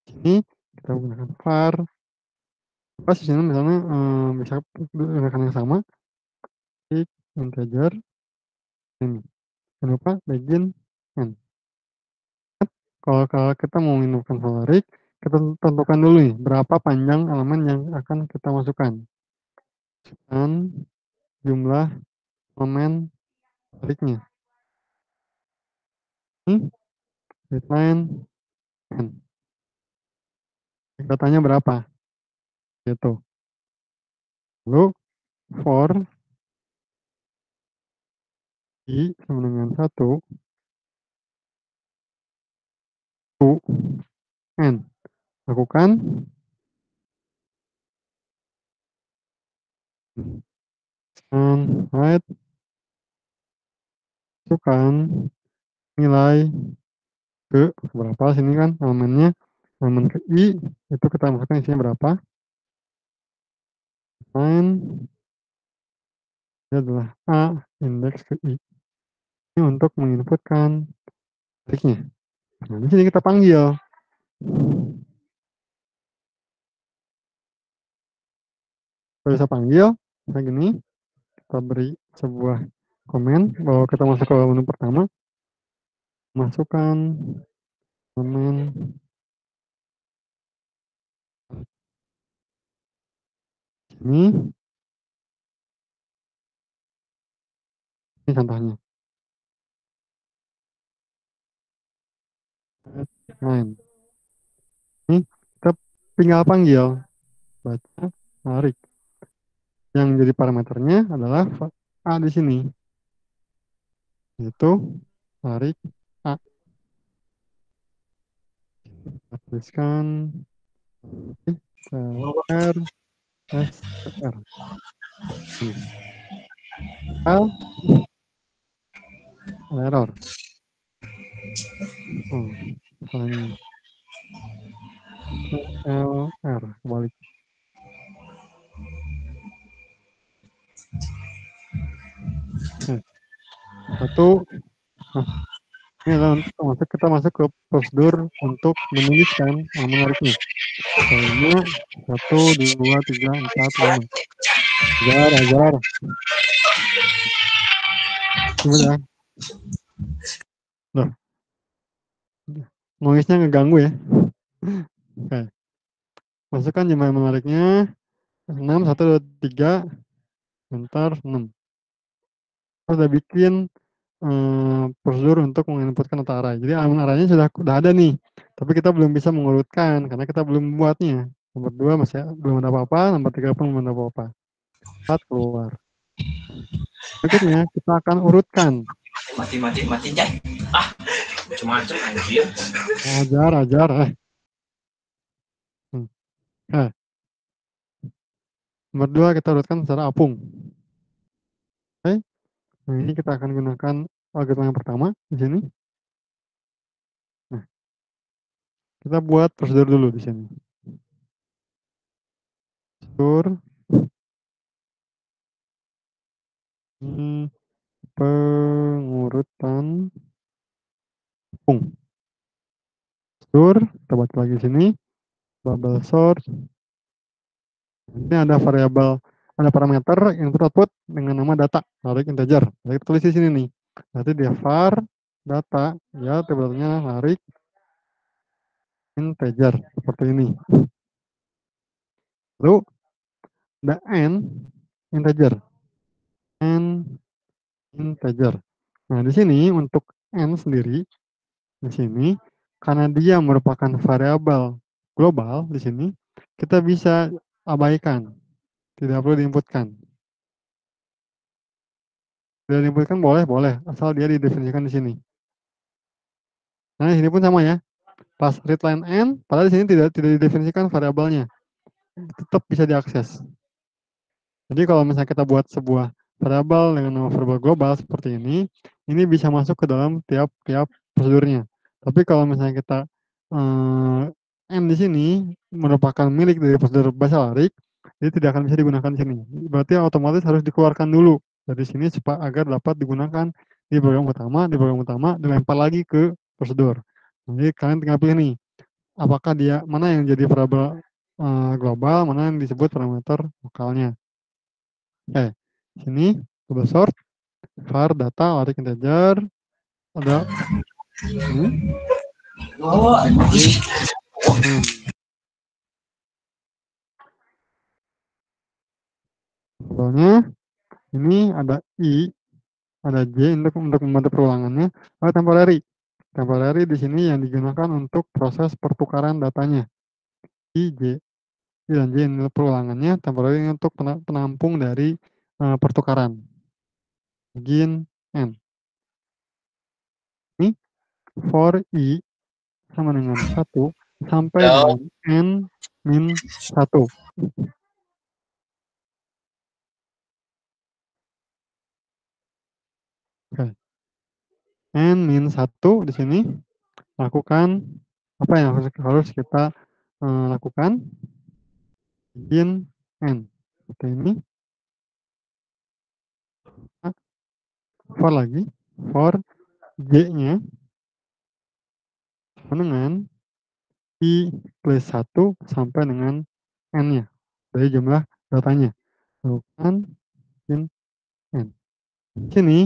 Sini kita gunakan var. Pas di sini misalnya bisa gunakan yang sama, integer. Ini. Jangan lupa begin N. Kalau kita mau menginputkan valoric, kita tentukan dulu nih berapa panjang elemen yang akan kita masukkan. Dan jumlah elemen valoricnya. Ini readline N. Datanya berapa? Gitu. Lalu for i sama dengan 1 to N. Lakukan and write, masukkan nilai ke berapa sini kan elemennya, elemen ke i itu kita masukkan isinya berapa, line ini adalah a indeks ke i, ini untuk menginputkan triknya. Nah, di sini kita panggil kita bisa panggil kayak gini, kita beri sebuah komen bahwa kita masuk ke menu pertama, masukkan elemen ini contohnya. Line. Ini kita tinggal panggil baca tarik. Yang jadi parameternya adalah a di sini. Itu tarik a. Kita tuliskan r s r. L error. Salahnya L R kebalik. Satu Ini adalah kita masuk ke prosedur untuk menuliskan menariknya. Misalnya 1, 2, 3, 4, 5. Ajar, ajar. Gimana? Loh, noise-nya ngeganggu ya. Oke. Masukkan jumlah menariknya 6, 1, 2, 3, enter 6. Kita udah bikin prosedur untuk menginputkan data array. Jadi elemen arraynya sudah ada nih, tapi kita belum bisa mengurutkan karena kita belum membuatnya. Nomor 2 masih belum ada apa-apa, nomor 3 pun belum ada apa-apa. 4 keluar. Berikutnya kita akan urutkan. Mati Jay. Macam-macam anjir. Ajar. Nomor 2 kita urutkan secara apung. Oke. Nah, ini kita akan gunakan algoritma yang pertama di sini. Nah, kita buat prosedur dulu di sini. Prosedur ini pengurutan apung. Prosedur, kita baca lagi sini. Bubble source. Ini ada variabel, ada parameter input output dengan nama data, tarik integer. Jadi kita tulis di sini nih. Berarti dia var data, ya tabelnya tarik integer seperti ini. Lalu ada n integer. Nah, di sini untuk n sendiri di sini karena dia merupakan variabel global di sini kita bisa abaikan, tidak perlu diinputkan. Tidak diinputkan boleh asal dia didefinisikan di sini. Nah, di sini pun sama ya. Pas readline n, padahal di sini tidak didefinisikan variabelnya, tetap bisa diakses. Jadi kalau misalnya kita buat sebuah variabel dengan nama variabel global seperti ini bisa masuk ke dalam tiap prosedurnya. Tapi kalau misalnya kita n di sini merupakan milik dari prosedur Baselaric, jadi tidak akan bisa digunakan di sini. Berarti otomatis harus dikeluarkan dulu dari sini supaya agar dapat digunakan di program utama, dilempar lagi ke prosedur. Jadi kalian tinggal pilih nih, apakah dia mana yang jadi variabel global, mana yang disebut parameter lokalnya. Oke, sini double sort, var data, tarik integer, ada ini. Contohnya ini ada i, ada j untuk membantu perulangannya, ada temporary. Temporary di sini yang digunakan untuk proses pertukaran datanya. I, j, dan j ini perulangannya, temporary untuk penampung dari pertukaran. Begin n. Ini for i sama dengan 1 sampai dengan n min 1. Oke. N min 1 di sini lakukan apa yang harus kita lakukan? Begin n. Seperti ini. For lagi, for j-nya dengan i plus 1 sampai dengan n-nya dari jumlah datanya. Lakukan begin n. Di sini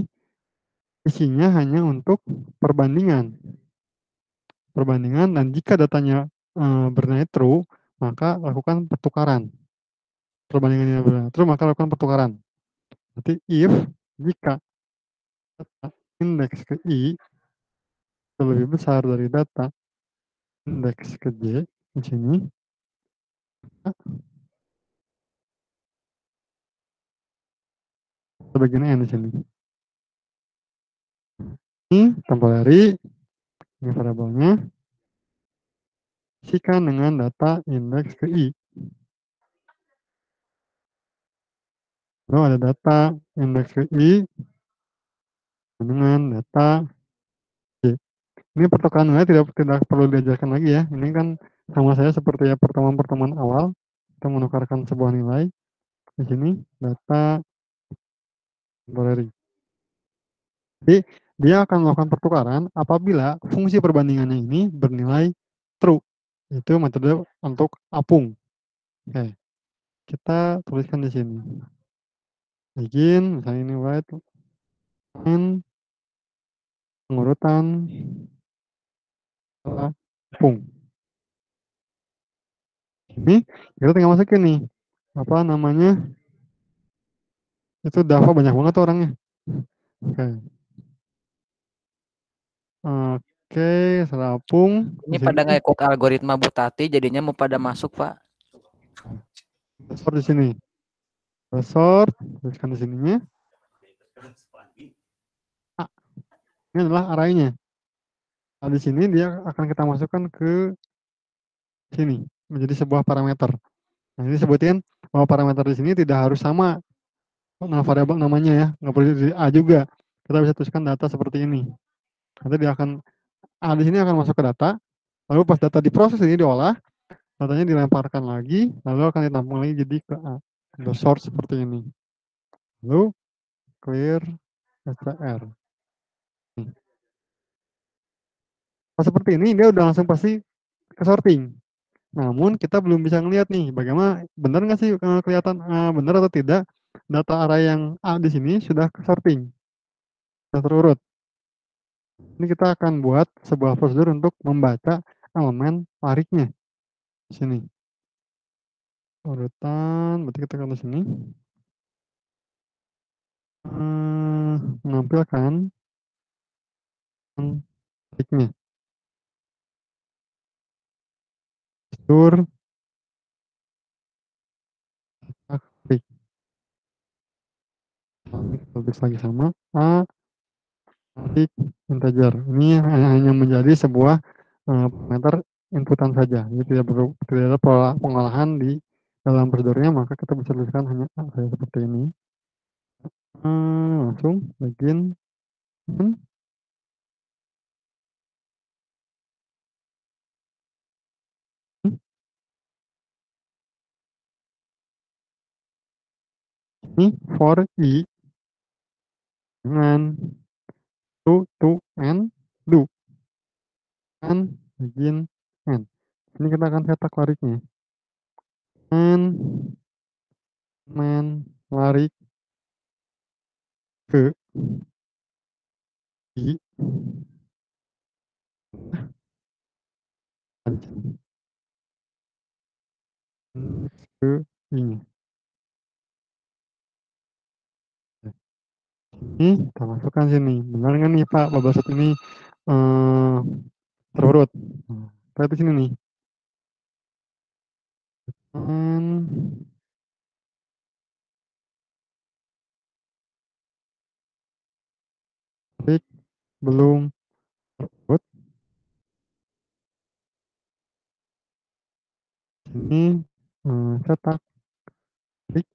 isinya hanya untuk perbandingan. Dan jika datanya bernilai true, maka lakukan pertukaran. Perbandingannya bernilai true, maka lakukan pertukaran. Berarti if jika data indeks ke i lebih besar dari data indeks ke j di sini, bagian n di sini. Ini temporary, ini variabelnya, isikan dengan data indeks ke i. Lalu ada data indeks ke i dengan data j. Ini pertukaran nilai tidak perlu diajarkan lagi ya. Ini kan sama saya seperti ya pertemuan-pertemuan awal, kita menukarkan sebuah nilai. Di sini data temporary. Jadi dia akan melakukan pertukaran apabila fungsi perbandingannya ini bernilai true. Itu metode untuk apung. Oke, kita tuliskan di sini. Begin, misalnya ini white, and pengurutan apung. Ini kita tinggal masukin nih, apa namanya, itu Dava banyak banget tuh orangnya. Oke. Oke, serapung. Ini pada ngikut algoritma Butati jadinya mau pada masuk, Pak. Sort di sini. Sort, tuliskan di sininya. Ini adalah arraynya. Nah, di sini dia akan kita masukkan ke sini menjadi sebuah parameter. Nah, ini sebutin bahwa parameter di sini tidak harus sama variabel namanya ya, nggak perlu di A juga. Kita bisa tuliskan data seperti ini. Nanti dia akan A di sini akan masuk ke data, lalu pas data diproses ini diolah, datanya dilemparkan lagi, lalu akan ditampung lagi jadi ke A. The source seperti ini. Lalu clear str. Pas seperti ini dia udah langsung pasti ke sorting. Namun kita belum bisa ngelihat nih bagaimana benar nggak sih kelihatan benar atau tidak data array yang A di sini sudah ke sorting, sudah terurut. Ini kita akan buat sebuah prosedur untuk membaca elemen lariknya di sini. Urutan, berarti kita ke sini. Menampilkan lariknya. Prosedur larik. Tulis lagi sama A larik integer. Ini hanya menjadi sebuah parameter inputan saja. Jadi tidak ada pengolahan di dalam prosedurnya, maka kita bisa tuliskan hanya A saja seperti ini. Langsung begin. Ini for i dengan to and do and begin and. Ini kita akan cetak lariknya. And larik ke i ke i-nya. Ini kita masukkan sini. Benar nggak nih Pak, babasut ini terurut? Nah, kita di sini nih. Klik belum terurut. Ini cetak klik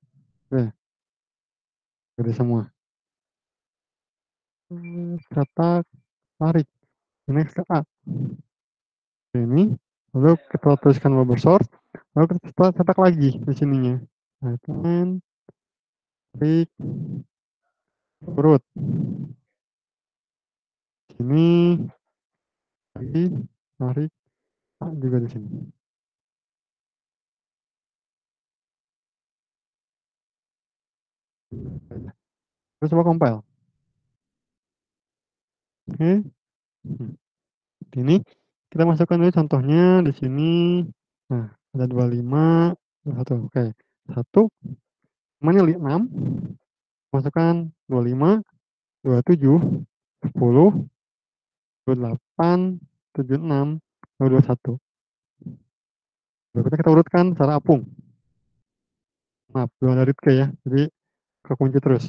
gede semua. Cetak tarik next ke A. Ini lalu kita tuliskan bubble source, lalu kita cetak lagi di sininya. Nah, teman klik urut. Sini lagi tarik A juga di sini. Terus coba compile. Oke. Ini kita masukkan dulu contohnya di sini. Nah, ada 25, 21. Oke. 1 namanya 6. Masukkan 25, 27, 10, 28, 76, 21. Berikutnya kita urutkan secara apung. Maaf, belum ada read key ya. Jadi kekunci terus.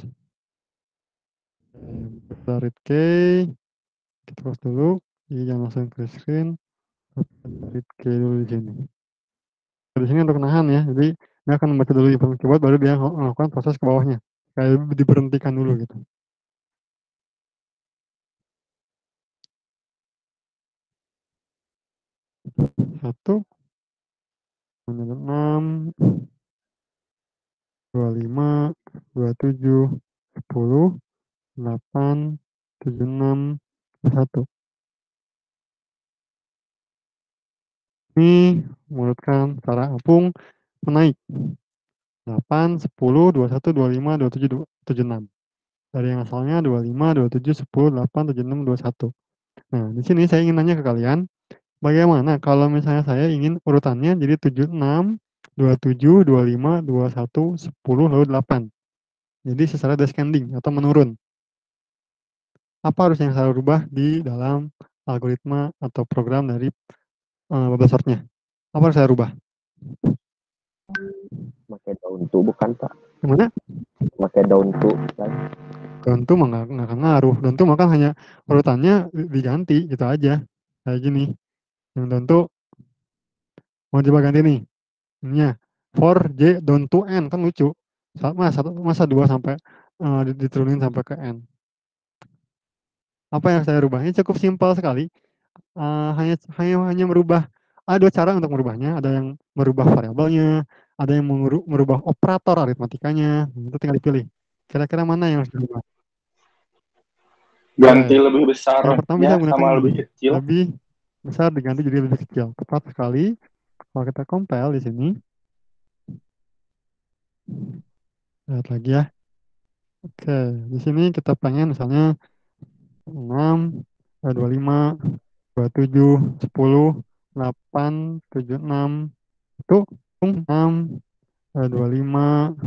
Kita read key. Kita close dulu. Jadi jangan langsung ke screen. Read key dulu di sini. Di sini untuk nahan ya. Jadi dia akan membaca dulu input keyboard, baru dia melakukan proses ke bawahnya. Kayak diberhentikan dulu gitu. Satu, 6, 25, 27, 10, 8, 76, 21. Ini menurutkan secara apung menaik 8, 10, 21, 25, 27, 76. Dari yang asalnya 25, 27, 10, 8, 76, 21. Nah, di sini saya ingin nanya ke kalian, bagaimana kalau misalnya saya ingin urutannya jadi 76, 27, 25, 21, 10, lalu 8. Jadi secara descending atau menurun. Apa harus yang saya rubah di dalam algoritma atau program dari bubble sort-nya? Apa harus saya rubah? Pakai daun tuh bukan Pak? Gimana? Pakai daun tuh kan? Daun tuh nggak akan ngaruh. Daun tuh maka hanya urutannya diganti gitu aja. Kayak gini. Yang daun tuh mau coba ganti nih. Ininya for J down to N kan lucu. Masa 2 sampai diturunin sampai ke N. Apa yang saya rubah? Ini cukup simpel sekali. Hanya merubah, ada dua cara untuk merubahnya. Ada yang merubah variabelnya, ada yang merubah operator aritmatikanya. Itu tinggal dipilih. Kira-kira mana yang harus dirubah? Ganti Oke. lebih Yang pertama bisa besarnya menggunakan sama ini. lebih kecil. Lebih besar diganti jadi lebih kecil. Tepat sekali. Kalau kita compile di sini, lihat lagi ya. Oke, di sini kita pengen misalnya 6, 25, 27, 10, 8, 76. Itu 6, 25,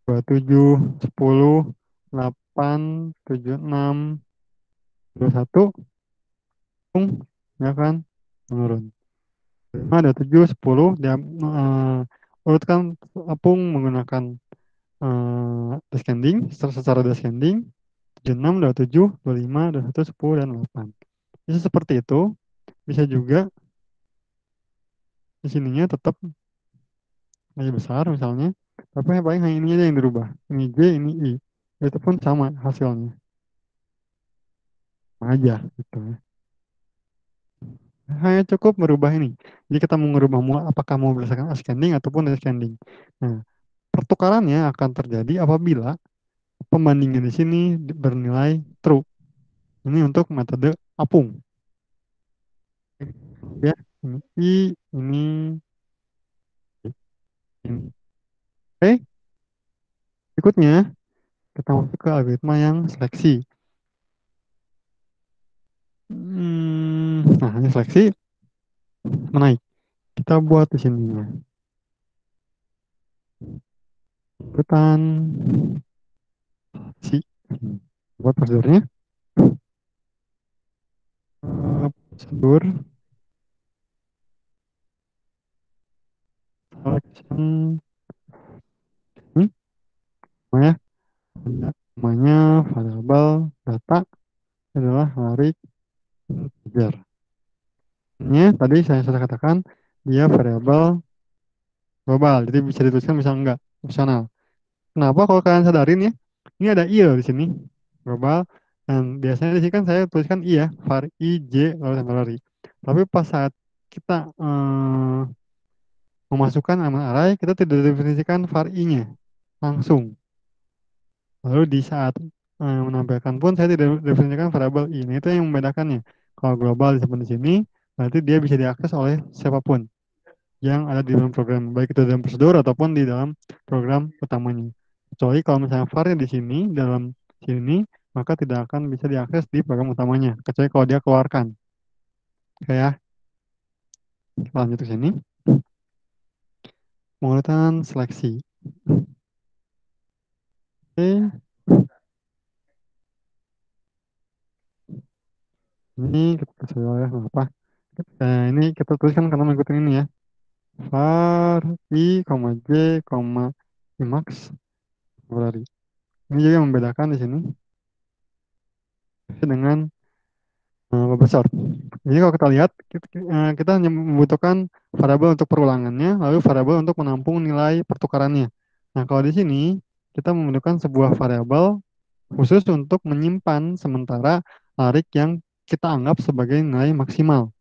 27, 10, 8, 76, 21, ya kan? Menurun. 5, 27, 10, dia urutkan apung menggunakan descending, secara descending, 76, 27, 25, 21, 10, dan 8. Bisa seperti itu. Bisa juga di sininya tetap lebih besar misalnya. Tapi yang paling hanya ini aja yang dirubah. Ini J, ini I. Itu pun sama hasilnya. Sama aja gitu ya. Hanya cukup merubah ini. Jadi kita mau merubah apakah mau berdasarkan ascending ataupun descending. Nah, pertukarannya akan terjadi apabila pembandingan di sini bernilai true. Ini untuk metode apung. Ya, ini I, ini ini. Oke, berikutnya kita masuk ke algoritma yang seleksi. Nah, ini seleksi menaik. Kita buat di sini ya. Ikutan si buat prosedurnya. Prosedur selection ini namanya namanya variabel data adalah larik integer. Ini tadi saya sudah katakan dia variabel global, jadi bisa dituliskan bisa enggak, opsional. Kenapa kalau kalian sadarin ya, ini ada i loh di sini, global, dan biasanya di sini kan saya tuliskan i ya, var i, j, lalu temporary. Tapi pas saat kita memasukkan elemen array, kita tidak definisikan var i-nya langsung. Lalu di saat menampilkan pun saya tidak definisikan variabel i. Nah, itu yang membedakannya. Kalau global disimpan di sini, berarti dia bisa diakses oleh siapapun yang ada di dalam program, baik itu dalam prosedur ataupun di dalam program utamanya. Kecuali kalau misalnya var di sini, dalam sini, maka tidak akan bisa diakses di program utamanya, kecuali kalau dia keluarkan. Oke ya, kita lanjut ke sini. Pengurutan seleksi. Oke, ini kita tulis ya, nggak apa. Ini kita tuliskan karena mengikuti ini ya. Var i, j, i max Februari. Ini juga yang membedakan di sini dengan besar. Jadi kalau kita lihat, kita hanya membutuhkan variabel untuk perulangannya, lalu variabel untuk menampung nilai pertukarannya. Nah, kalau di sini kita membutuhkan sebuah variabel khusus untuk menyimpan sementara larik yang kita anggap sebagai nilai maksimal.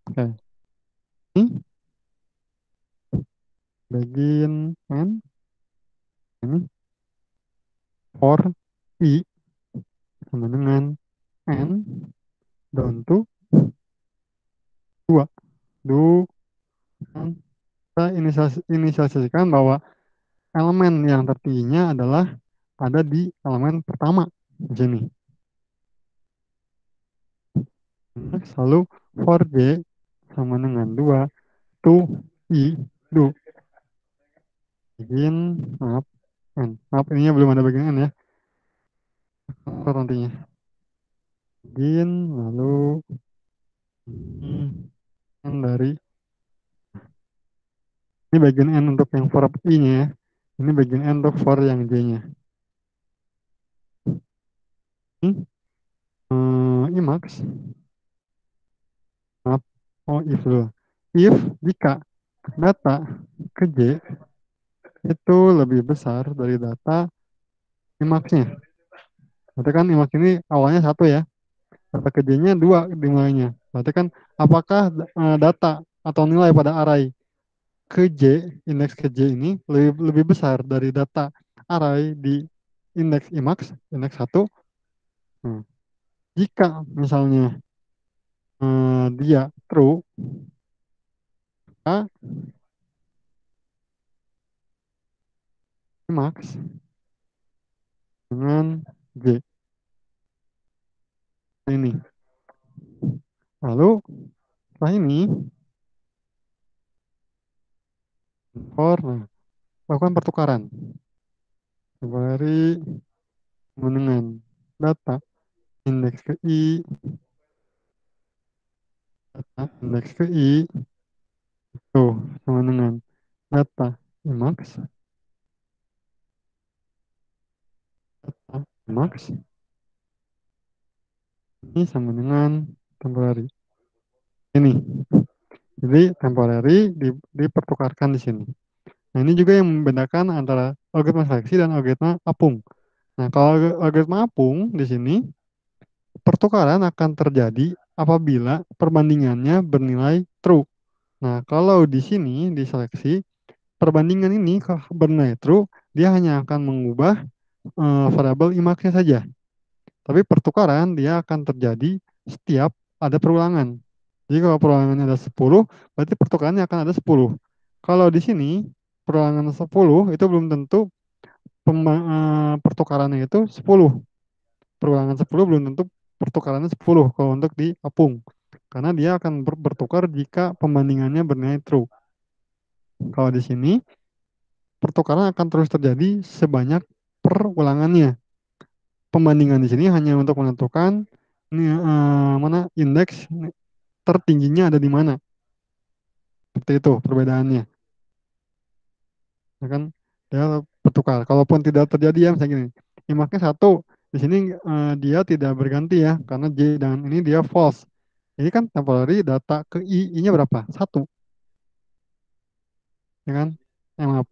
Oke. Ini begin n ini for i sama dengan n down to 2. Dan kita inisialisasikan bahwa elemen yang tertingginya adalah ada di elemen pertama di sini. Lalu for J sama dengan 2 to I do. Begin, maaf, N. Maaf, ininya belum ada bagian N ya. Apa nantinya? Begin, lalu N dari, ini bagian N untuk yang for I-nya ya. Ini bagian N untuk for yang J-nya. Ini Emacs. Maaf, if dulu. If jika data ke J itu lebih besar dari data Emacs-nya. Berarti kan Emacs ini awalnya 1 ya. Data ke J-nya 2 dimulainya. Berarti kan apakah data atau nilai pada array ke J, indeks ke J ini lebih besar dari data array di indeks Emacs, indeks 1. Jika misalnya dia true, maka Emacs dengan J ini. Lalu setelah ini for lakukan pertukaran dari dengan data indeks ke I, data indeks ke I itu sama dengan data Emacs, data Emacs ini sama dengan temporary. Ini. Jadi temporary dipertukarkan di sini. Nah, ini juga yang membedakan antara algoritma seleksi dan algoritma apung. Nah, kalau algoritma apung di sini pertukaran akan terjadi apabila perbandingannya bernilai true. Nah, kalau di sini di seleksi perbandingan ini bernilai true, dia hanya akan mengubah variabel Emacs-nya saja. Tapi pertukaran dia akan terjadi setiap ada perulangan. Jadi kalau perulangannya ada 10, berarti pertukarannya akan ada 10. Kalau di sini perulangan 10 itu belum tentu pertukarannya itu 10. Perulangan 10 belum tentu pertukarannya 10 kalau untuk di apung. Karena dia akan bertukar jika pembandingannya bernilai true. Kalau di sini pertukaran akan terus terjadi sebanyak perulangannya. Pembandingan di sini hanya untuk menentukan mana indeks tertingginya ada di mana. Seperti itu perbedaannya. Ya kan? Dia bertukar. Kalaupun tidak terjadi ya misalnya gini. Emacs-nya 1, di sini dia tidak berganti ya karena J dan ini dia false. Ini kan temporary data ke I-nya berapa? 1. Ya kan? Maaf.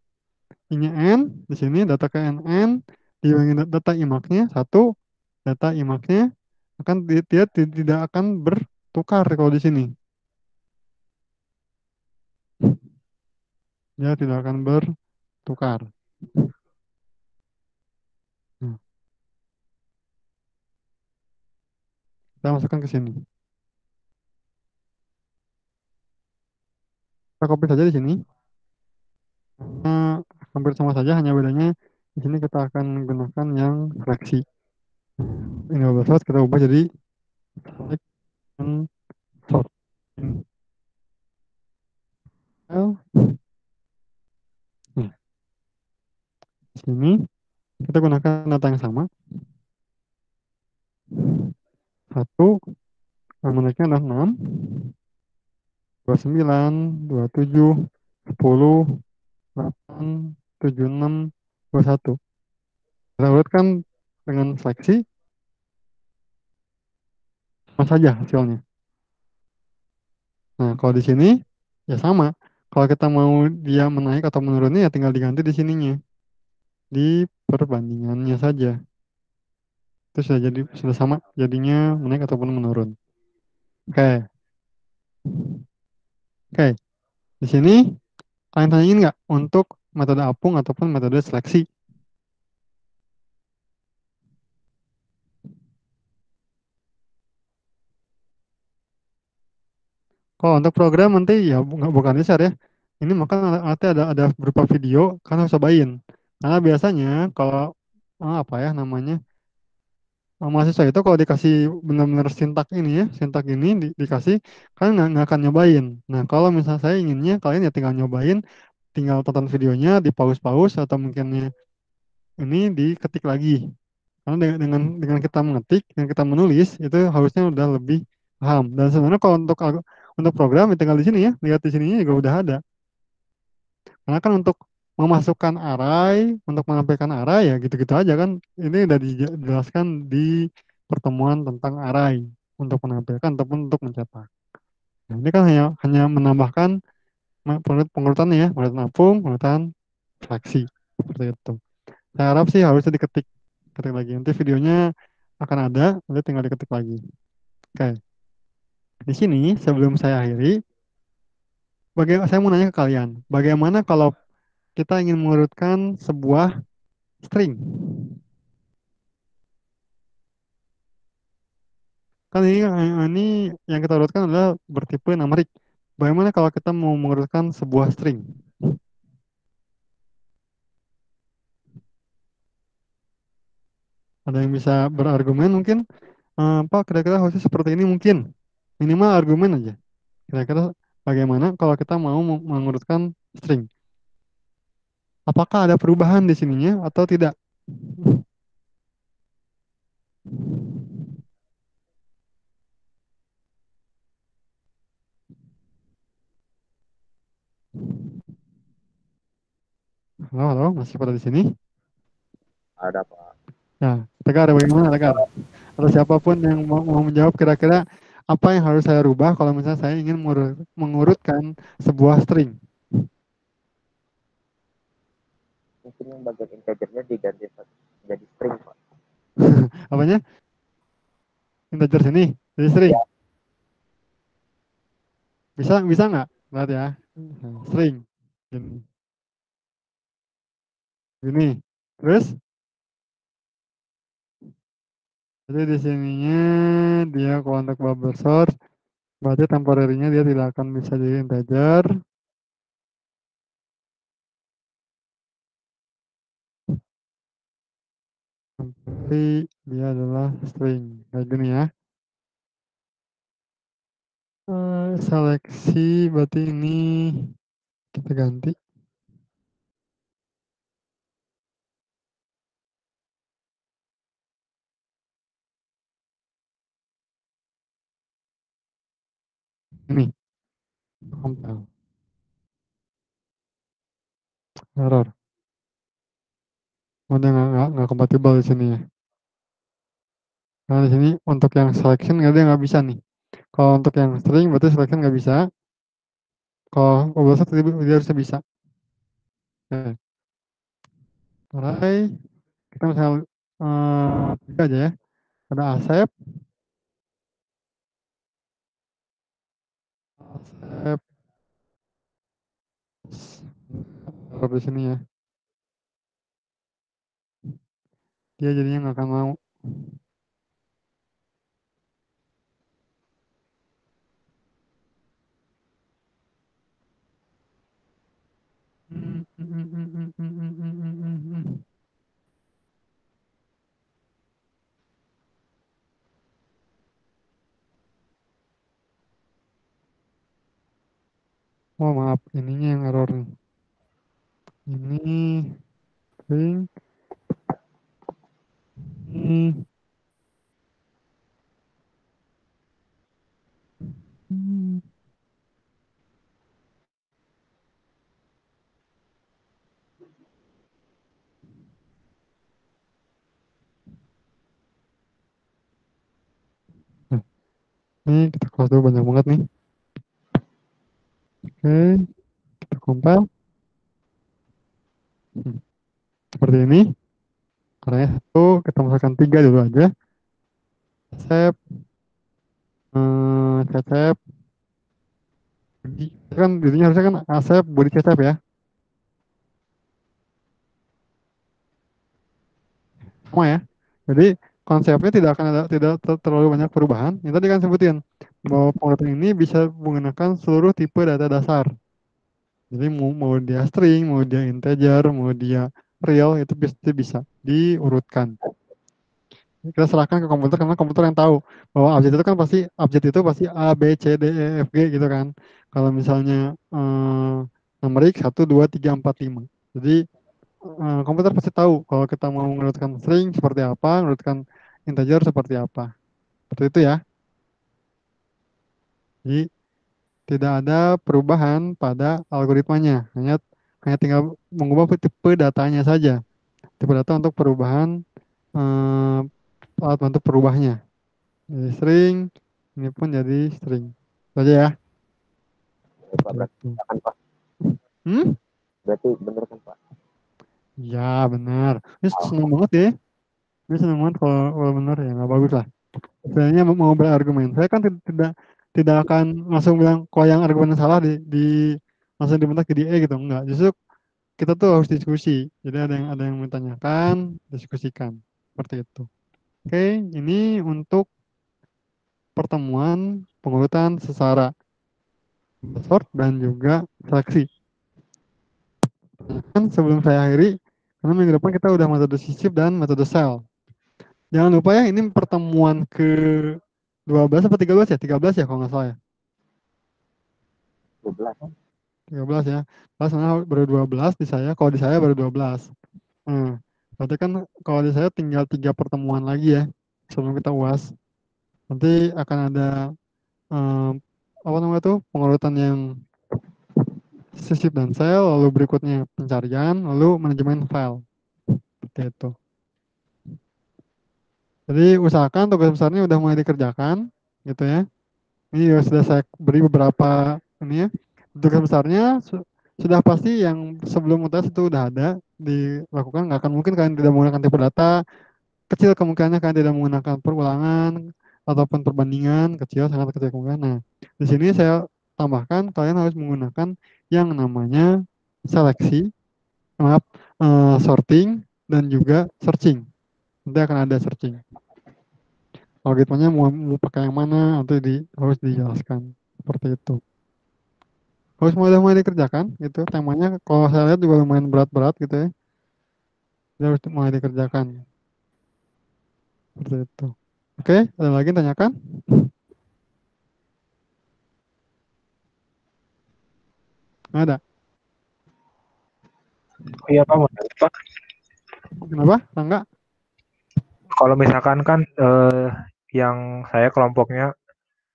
I-nya N, di sini data ke N, dibanding data Emacs-nya 1, data Emacs-nya akan dia tidak akan bertukar kalau di sini. Dia tidak akan bertukar. Nah, kita masukkan ke sini. Kita copy saja di sini. Hampir sama saja, hanya bedanya di sini kita akan gunakan yang seleksi. Ini sort kita ubah jadi select and sort. Nah, di sini kita gunakan data yang sama. 1, menariknya adalah 6, 29, 27, 10, 8, 76, 21. Kita urutkan dengan seleksi sama saja hasilnya. Nah, kalau di sini ya sama. Kalau kita mau dia menaik atau menurunnya ya tinggal diganti di sininya. Di perbandingannya saja. Itu sudah sama jadinya menaik ataupun menurun. Oke. Oke. Di sini kalian tanyain nggak untuk metode apung ataupun metode seleksi? Kalau untuk program nanti ya bukan di share ya. Ini maka nanti ada berupa video kan harus cobain. Karena biasanya kalau apa ya namanya mahasiswa itu kalau dikasih benar-benar sintak ini ya, sintak ini dikasih kan nggak akan nyobain. Nah kalau misalnya saya inginnya kalian ya tinggal nyobain, tinggal tonton videonya, di pause-pause atau mungkin ini diketik lagi. Karena dengan kita mengetik, dengan kita menulis itu harusnya udah lebih paham. Dan sebenarnya kalau untuk program ya tinggal di sini ya, lihat di sininya juga udah ada. Karena kan untuk memasukkan array, untuk menampilkan array ya gitu-gitu aja kan. Ini udah dijelaskan di pertemuan tentang array untuk menampilkan ataupun untuk mencetak. Nah, ini kan hanya menambahkan pengurutannya ya, pengurutan apung, pengurutan fraksi seperti itu. Saya harap sih harusnya ketik lagi. Nanti videonya akan ada, nanti tinggal diketik lagi. Oke, di sini sebelum saya akhiri, saya mau nanya ke kalian, bagaimana kalau kita ingin mengurutkan sebuah string? Kan ini yang kita urutkan adalah bertipe numerik. Bagaimana kalau kita mau mengurutkan sebuah string? Ada yang bisa berargumen mungkin? Pak, kira-kira harusnya seperti ini mungkin. Minimal argumen aja. Kira-kira bagaimana kalau kita mau mengurutkan string? Apakah ada perubahan di sininya atau tidak? Halo, halo, masih pada di sini? Ada Pak. Ya, Tegar, bagaimana Tegar? Atau siapapun yang mau menjawab kira-kira apa yang harus saya rubah kalau misalnya saya ingin mengurutkan sebuah string? Mungkin yang bagian integernya diganti jadi string Pak. Apanya? Integer sini, jadi string. Bisa nggak? Lihat ya, string. Gini. Gini. Terus, jadi di sininya dia kalau untuk bubble source, berarti temporary-nya dia tidak akan bisa jadi integer. Tapi dia adalah string. Kayak gini ya. Seleksi berarti ini kita ganti. Ini compile error. Oh, dia nggak kompatibel di sini ya. Nah di sini untuk yang selection dia nggak bisa nih. Kalau untuk yang string berarti selection nggak bisa. Kalau overset dia harusnya bisa. Oke. Array kita misalnya tiga aja ya. Ada accept, accept error di sini ya. Dia jadinya nggak akan mau. Oh maaf, ininya yang error nih. Ini string, ini. Nah, ini kita close dulu banyak banget nih. Oke, kita compile. Seperti ini. Caranya satu, kita masukkan tiga dulu aja. Accept, accept, kan jadinya harusnya kan accept, body accept ya. Sama ya. Jadi konsepnya tidak akan ada terlalu banyak perubahan. Yang tadi kan sebutin bahwa pengurutan ini bisa menggunakan seluruh tipe data dasar. Jadi mau dia string, mau dia integer, mau dia real itu pasti bisa diurutkan. Kita serahkan ke komputer karena komputer yang tahu bahwa objek itu pasti A, B, C, D, E, F, G gitu kan. Kalau misalnya numerik 1, 2, 3, 4, 5. Jadi komputer pasti tahu kalau kita mau menurutkan string seperti apa, menurutkan integer seperti apa. Seperti itu ya. Jadi tidak ada perubahan pada algoritmanya, hanya tinggal mengubah tipe datanya saja. Tipe data untuk perubahan alat bantu perubahnya. Jadi string, ini pun jadi string. Itu aja ya. Pak, berarti Gitu. kan Pak. Berarti bener kan Pak? Ya benar. Ini seneng banget ya. Ini seneng banget kalau benar ya nggak bagus lah. Sebenarnya mau berargumen. Saya kan tidak akan langsung bilang kalau yang argumen salah langsung dibentak jadi E gitu. Enggak. Justru kita tuh harus diskusi. Jadi ada yang menanyakan, diskusikan. Seperti itu. Oke, ini untuk pertemuan pengurutan secara sort dan juga seleksi. Kan sebelum saya akhiri, karena minggu depan kita udah metode sisip dan metode sel. Jangan lupa ya, ini pertemuan ke 12 atau 13 ya? 13 ya kalau nggak salah ya? 12. 13 ya. Pas mana baru 12 di saya, kalau di saya baru 12. Berarti kan kalau di saya tinggal 3 pertemuan lagi ya, sebelum kita UAS. Nanti akan ada apa namanya tuh pengurutan yang sisip dan sel, lalu berikutnya pencarian, lalu manajemen file. Seperti itu. Jadi usahakan tugas besarnya udah mulai dikerjakan, gitu ya. Ini sudah saya beri beberapa ini ya. Tugas besarnya sudah pasti yang sebelum UTS itu udah ada dilakukan. Nggak akan mungkin kalian tidak menggunakan tipe data. Kecil kemungkinannya kalian tidak menggunakan perulangan ataupun perbandingan, kecil, sangat kecil kemungkinan. Nah, di sini saya tambahkan kalian harus menggunakan yang namanya seleksi, maaf, sorting, dan juga searching. Nanti akan ada searching. Algoritmanya mau pakai yang mana nanti harus dijelaskan seperti itu. Harus mulai dikerjakan gitu. Temanya kalau saya lihat juga lumayan berat-berat gitu ya. Jadi harus mulai dikerjakan seperti itu. Oke, ada lagi yang tanyakan? Nggak ada. Iya Pak, mau nanya, Pak. Kenapa? Enggak? Kalau misalkan kan yang saya kelompoknya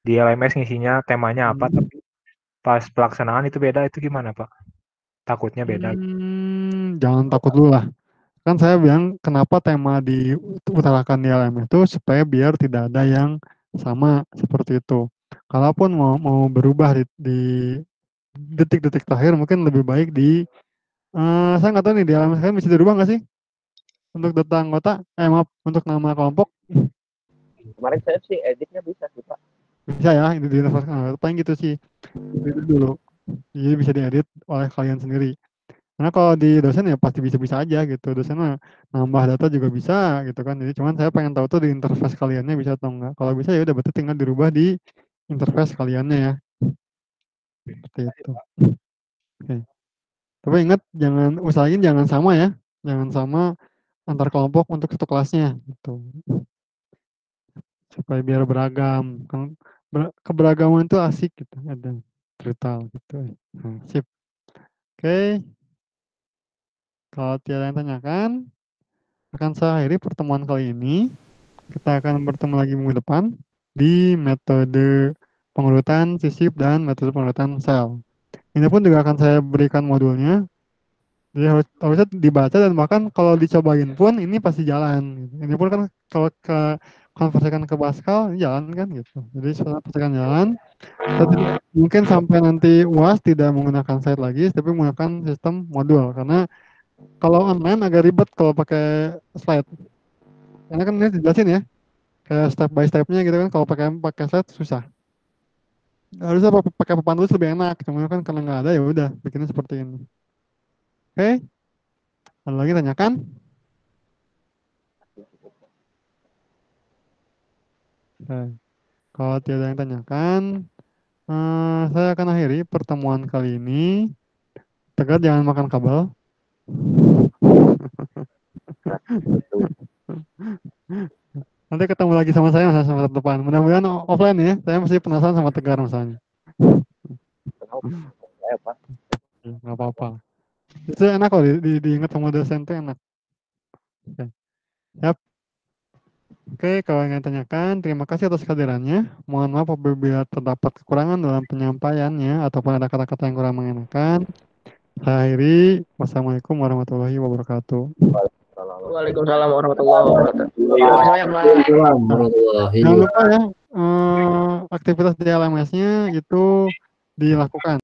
di LMS ngisinya temanya apa, tapi pas pelaksanaan itu beda, itu gimana Pak? Takutnya beda. Jangan takut dulu lah. Kan saya bilang kenapa tema diutarakan di LMS itu supaya biar tidak ada yang sama seperti itu. Kalaupun mau berubah di detik-detik terakhir mungkin lebih baik saya nggak tahu nih di LMS kalian bisa dirubah nggak sih untuk data anggota? Maaf, untuk nama kelompok Kemarin saya sih editnya bisa sih Pak. bisa ya di interface anggota paling gitu sih. Itu dulu. Jadi bisa diedit oleh kalian sendiri. Karena kalau di dosen ya pasti bisa-bisa aja gitu. Dosen mah nambah data juga bisa gitu kan. Jadi cuman saya pengen tahu tuh di interface kaliannya bisa atau enggak. Kalau bisa ya udah berarti tinggal dirubah di interface kaliannya ya. Seperti itu. Oke. Tapi ingat usahain jangan sama ya. Jangan sama antar kelompok untuk satu kelasnya gitu. Supaya biar beragam. Kan keberagaman itu asik gitu. Ada brutal gitu. Nah, sip. Oke. Kalau tiada yang tanyakan, akan saya akhiri pertemuan kali ini. Kita akan bertemu lagi minggu depan di metode pengurutan sisip dan metode pengurutan sel. Ini pun juga akan saya berikan modulnya. Jadi harusnya dibaca dan bahkan kalau dicobain pun ini pasti jalan. Ini pun kan kalau konversikan ke Pascal ini jalan kan gitu. Jadi setelah pastikan jalan, mungkin sampai nanti UAS tidak menggunakan slide lagi, tapi menggunakan sistem modul. Karena kalau online agak ribet kalau pakai slide. Karena kan ini dijelasin ya, kayak step by stepnya gitu kan. Kalau pakai pakai slide susah. Harusnya pakai papan tulis lebih enak. Cuma kan karena nggak ada ya udah bikinnya seperti ini. Oke, ada lagi tanyakan? Oke. Kalau tidak ada yang tanyakan, saya akan akhiri pertemuan kali ini. Tegar jangan makan kabel. Nanti ketemu lagi sama saya masa semester depan. Mudah-mudahan offline ya. Saya masih penasaran sama Tegar misalnya. Ya, Pak. Nggak apa-apa. Itu enak kok diingat sama dosen itu enak. Oke. Yap. Oke, kalau ingin tanyakan, terima kasih atas kehadirannya. Mohon maaf apabila terdapat kekurangan dalam penyampaiannya ataupun ada kata-kata yang kurang mengenakan. Saya akhiri. Wassalamualaikum warahmatullahi wabarakatuh. Waalaikumsalam warahmatullahi wabarakatuh. Terima kasih banyak, Pak. Jangan lupa ya, aktivitas di LMS-nya itu dilakukan.